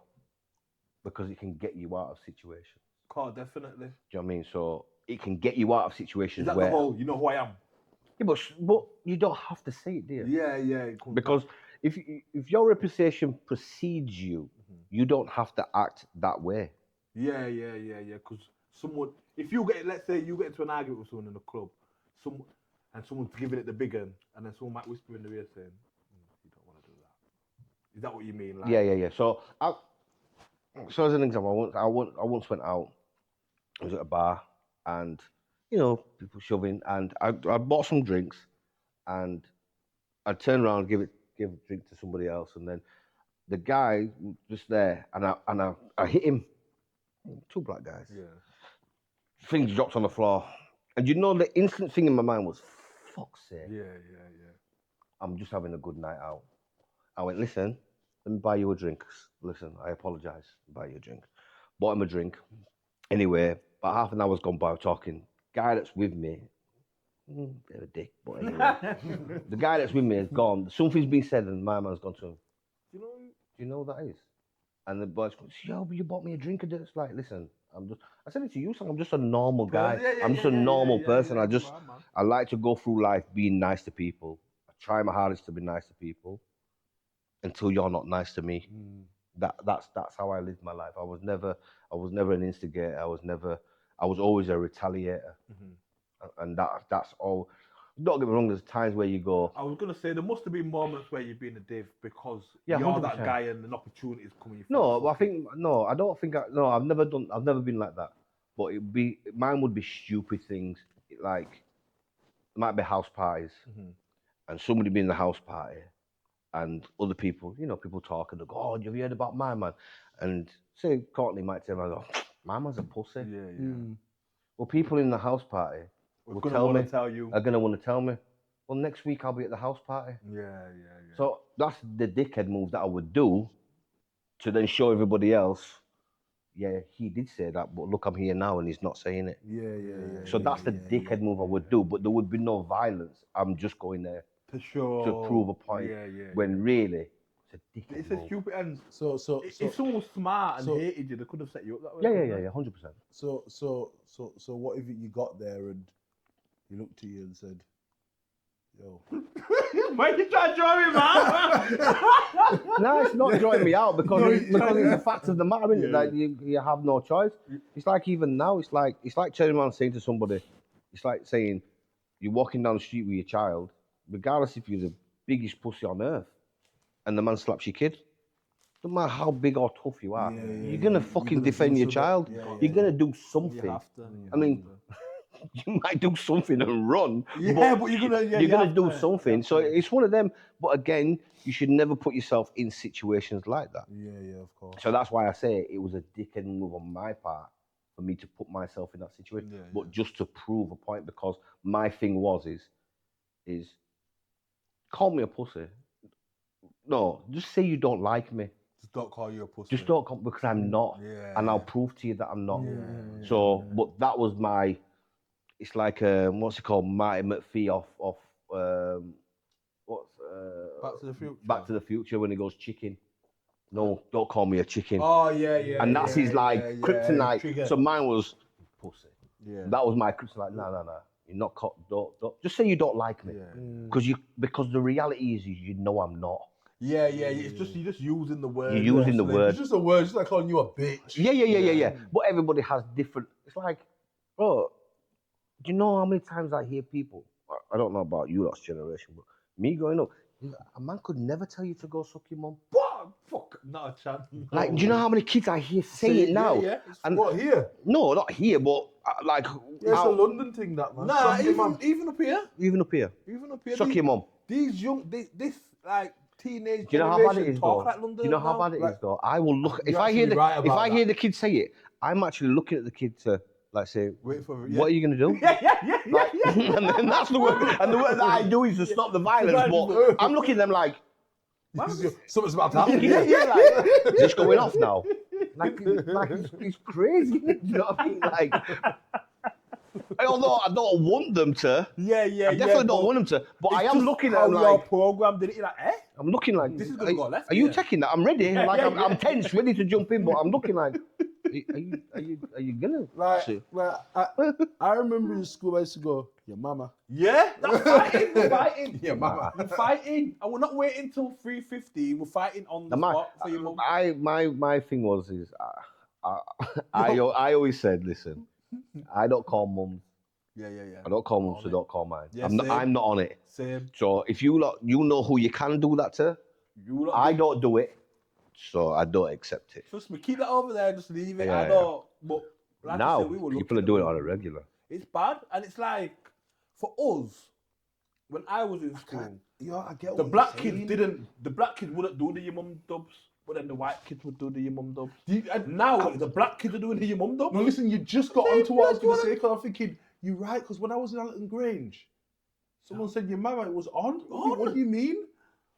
because it can get you out of situations. Course, definitely. Do you know what I mean? So it can get you out of situations Is that where. the whole, you know who I am? Yeah, but you don't have to say it, do you? Yeah. Because if your reputation precedes you, you don't have to act that way. Yeah. Because someone, if you get, let's say you get into an argument with someone in the club, someone's giving it the big one, and then someone might whisper in the ear saying, "You don't want to do that." Is that what you mean? Like, Yeah. So as an example, I once went out. I was at a bar, and people shoving, and I bought some drinks, and I turned around and give a drink to somebody else, and then the guy was just there, and I hit him. Two black guys. Yeah. Things dropped on the floor, and the instant thing in my mind was, "Fuck's sake!" Yeah. I'm just having a good night out. I went, "Listen, let me buy you a drink. Listen, I apologize. Buy you a drink." Bought him a drink. Anyway, about half an hour's gone by talking. Guy that's with me, bit of a dick, but anyway, the guy that's with me has gone. Something's been said, and my man's gone to him. Do you know who that is? And the boy's going, "Yo, but you bought me a drink." It's like, listen, I said it to you, son. I'm just a normal guy. I'm just a normal person. I like to go through life being nice to people. I try my hardest to be nice to people until you're not nice to me. That's how I lived my life. I was never an instigator. I was always a retaliator. And that's all. Don't get me wrong, there's times where you go. I was gonna say there must have been moments where you've been a div because Yeah, you're 100%. that guy and an opportunity is coming. No, I don't think I've never been like that. But mine would be stupid things. Like it might be house parties, and somebody be in the house party, and other people, people talk and they go, "Oh, have you heard about my man?" And say Courtney might tell me, "My man's a pussy." Yeah. Well, people in the house party We're will gonna want to tell you. are gonna want to tell me. Well, next week I'll be at the house party. Yeah. So that's the dickhead move that I would do to then show everybody else, yeah, he did say that, but look, I'm here now and he's not saying it. Yeah. So that's the dickhead move I would do, but there would be no violence. I'm just going there To show. to prove a point. When really, it's a dickhead It's move. a stupid and So if someone was smart and hated you, they could have set you up that way. Yeah, 100%. So what if you got there and he looked at you and said, "Yo." Why you trying to draw me, man? No, it's not drawing me out because it's a fact of the matter, isn't it? Like you have no choice. It's like even now, it's like turning around and saying to somebody, it's like saying you're walking down the street with your child, regardless if you're the biggest pussy on earth, and the man slaps your kid. No matter how big or tough you are, you're gonna fucking defend your child. You're gonna do something. You have to. I mean, you might do something and run. Yeah, but you're gonna do something. So it's one of them. But again, you should never put yourself in situations like that. Yeah, of course. So that's why I say it was a dickhead move on my part for me to put myself in that situation. But just to prove a point, because my thing is call me a pussy. No, just say you don't like me. Just don't call you a pussy. Just don't come, because I'm not. And I'll prove to you that I'm not. But that was my. It's like what's it called, Marty McPhee off Back to the Future. Back to the Future when he goes chicken. No, don't call me a chicken. Oh yeah. And that's his kryptonite. Trigger. So mine was pussy. Yeah. That was my kryptonite. No. You're not don't. Just say you don't like me. Because the reality is you know I'm not. Yeah. It's just you're just using the word. You're using the word. It's just a word. It's just like calling you a bitch. Yeah. But everybody has different. It's like, bro. Do you know how many times I hear people? I don't know about you lot's generation, but me growing up, a man could never tell you to go suck your mum. What? Fuck. Not a chance. Like, do you know how many kids I hear say it now? Yeah. And What, here? no, not here, but like Yeah, it's a out- London thing, that, man. Nah, Suck your mum. even up here. even up here. Suck these, your mum. These young, this like teenage Do you know how bad it generation is talk though? like London. Do you know how bad it is though? I will look if You're I hear actually right if about I that. hear the kid say it, I'm actually looking at the kid to like say, Wait for what are you gonna do? Yeah. And then that's the word. And the word that I do is to stop the violence. But I'm looking at them like, Something's about to happen. like, is this going off now? Like it's crazy. Do you know what I mean? Like, although I don't want them to. Yeah. I definitely don't want them to. But I am looking at them how your like. program did it. You're like, eh? I'm looking like This is gonna go left. Are you here. taking that? I'm ready. Yeah, Like yeah, I'm tense, ready to jump in. But I'm looking like, are you gonna? Like, I remember in school I used to go, your mama. Yeah, that's fighting. We're fighting. Yeah, mama. We're fighting, and we're not waiting till 3:50. We're fighting on the spot for your mum. My thing was I always said, listen, I don't call mums. Yeah. I don't call mums, so don't call mine. Yeah, I'm not on it. Same. So if you know who you can do that to, I don't do it. So I don't accept it. Trust me, keep that over there. Just leave it. Yeah, I know, but like I Now said, we were people are looking doing it at on a regular. It's bad, and it's like for us when I was in school. Yeah, I get The what black you're kids saying. the black kids wouldn't do the your mum dubs, but then the white kids would do the your mum dubs. Now the black kids are doing the your mum dubs. No, listen, you just got onto what I was going to Same say, because I'm thinking, you're right, because when I was in Alton Grange, someone said your mama was on. What do you mean?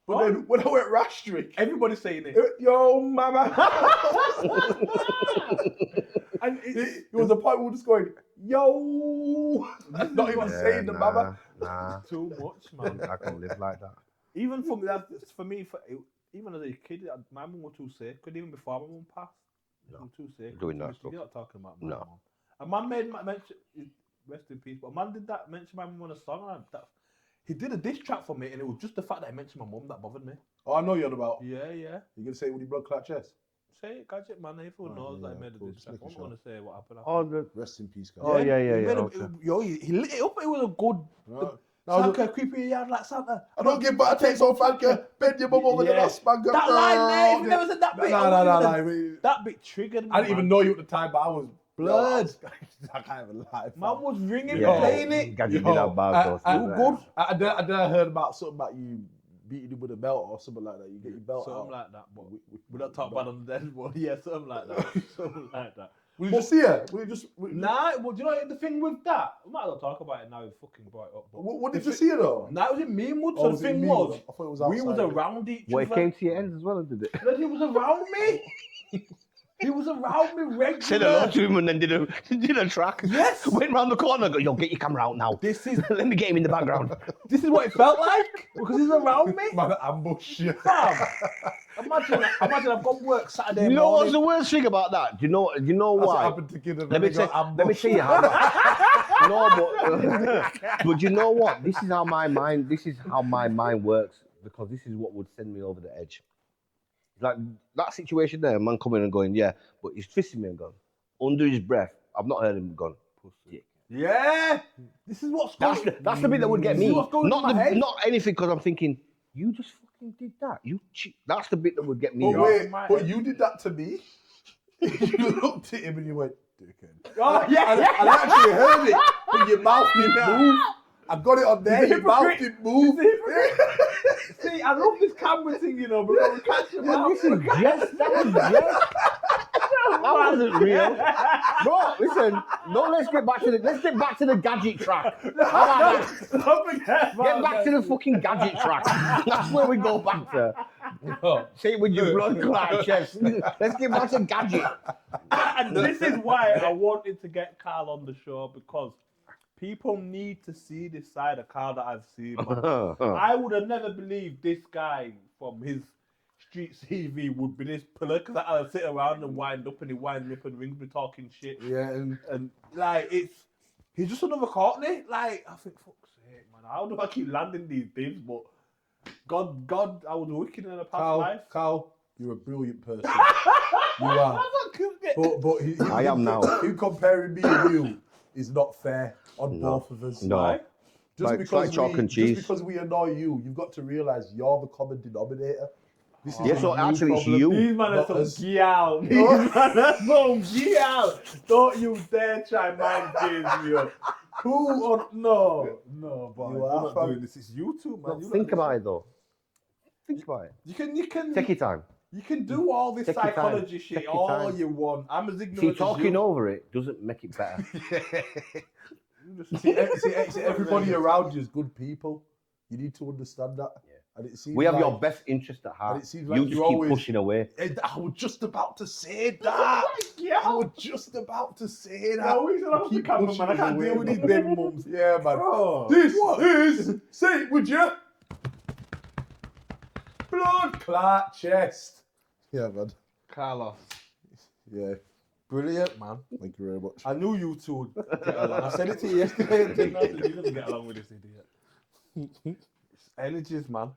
But then when I went Rastrick, Everybody's saying it. yo, mama. And it was a point where we were just going, yo. Not even saying the mama. Nah, too much, man. I can't live like that. Even for me, even as a kid, my mum was too sick. Because even before my mum passed, she was too sick. Doing that stuff. You're not talking about my No. mum. And man made mention, rest in peace, but man did that mention my mum on a song. And he did a diss track for me, and it was just the fact that he mentioned my mum that bothered me. Oh, I know you're on about. Yeah. You're going to say it with your blood clot chest? Say it, gadget man. Everyone knows that yeah, he made a cool, diss just track. I'm making not going to say what happened. Oh, the Rest in peace, guys. Oh, yeah. He made Okay. he lit it up. It was a good. Right. Sanka creepy yard like Santa. I don't give but I take so Fanka. Bend your mum over the Yeah. last spanker. That line there, if you never said that bit, No. that bit triggered me. I didn't even know you at the time, but I was Blurred. I can't even lie. Man was ringing, Yeah. playing it. Gadget did have bars though. Too good. I heard about something about you beating him with a belt or something like that. You get your belt Something out. like that, but we don't talk about on the dead, but yeah, something like that. Something like that. Will you just see her? Will you just? Nah, well, do you know the thing with that? We might as well talk about it now. We fucking brought it up. But What did you see her though? Nah, it was in Meanwood. Oh, So was the it in thing Meanwood? was, I thought it was we was outside. around each Well, it other. came to your ends as well, did it? But he was around me. He was around me regularly. Said hello to him and then did a track. Yes. Went round the corner and go, yo, get your camera out now. This is Let me get him in the background. this is what it felt like because he's around me. Man, ambush you. Fam, imagine I've got work Saturday You know what's morning. the worst thing about that? Do you know That's what why? happened to Gideon. Let me tell you how. No, but you know what? This is how my mind works, because this is what would send me over the edge. Like that situation there, a man coming and going, yeah, but he's twisting me and gone under his breath. I've not heard him gone. Pussy. Yeah, this is what's That's going. that's the bit that would get This me. is what's going Not in my head. not anything, because I'm thinking you just fucking did that. That's the bit that would get me. But wait, but you did that to me. You looked at him and you went, dickhead. Oh, yeah, And I actually heard it, but your mouth didn't move. I got it on there, your mouth didn't move. See, I love this camera thing, you know, because we catch him out. This is just that was just. That wasn't real. Bro, listen, let's get back to the gadget track. How about that? Don't forget about Get back to the fucking gadget track. That's where we go back to. Say it with your blood clot chest. Let's get back to gadget. And this is why I wanted to get Carl on the show, because people need to see this side of Carl that I've seen. Man. I would have never believed this guy from his street CV would be this pillar, because I'll sit around and wind up, and he winds me up and rings me talking shit. Yeah, And like, he's just another Courtney. Like, I think, fuck's sake, man, how do I keep landing these things? But God, I was wicked in a past life. Carl, you're a brilliant person. You are. But I am now. Him comparing me and you is not fair on both of us. No. Right? Just Like chalk and cheese. Just because we annoy you, you've got to realise you're the common denominator. This Yeah, a so you actually it's problem. you. These man are Not some us. gyal. These man are some gyal. Don't you dare try mind games me up. Who on no, boy. You You're are, not fam. doing this. It's YouTube, man. No, think about it though. Think about it. You can Take your time. you can do all this Take your time. psychology shit Take your all time. you want. I'm as See, ignorant as talking you. over it doesn't make it better. See, everybody around you is good people. You need to understand that. Yeah. And it seems We have like, your best interest at and heart. it seems You like just you keep always pushing away. I was just about to say that. I was just about to say that. No, he's not the Keep camera, pushing man. I us can't away, deal with man. these them mums. Yeah, man. Bro. This is, say it, would you? Blood clot chest. Yeah, man. Carlos. Yeah. Brilliant, man. Thank you very much. I knew you two would get along. I said it to you yesterday. I said, "No, you didn't get along with this idiot. It's energies, man.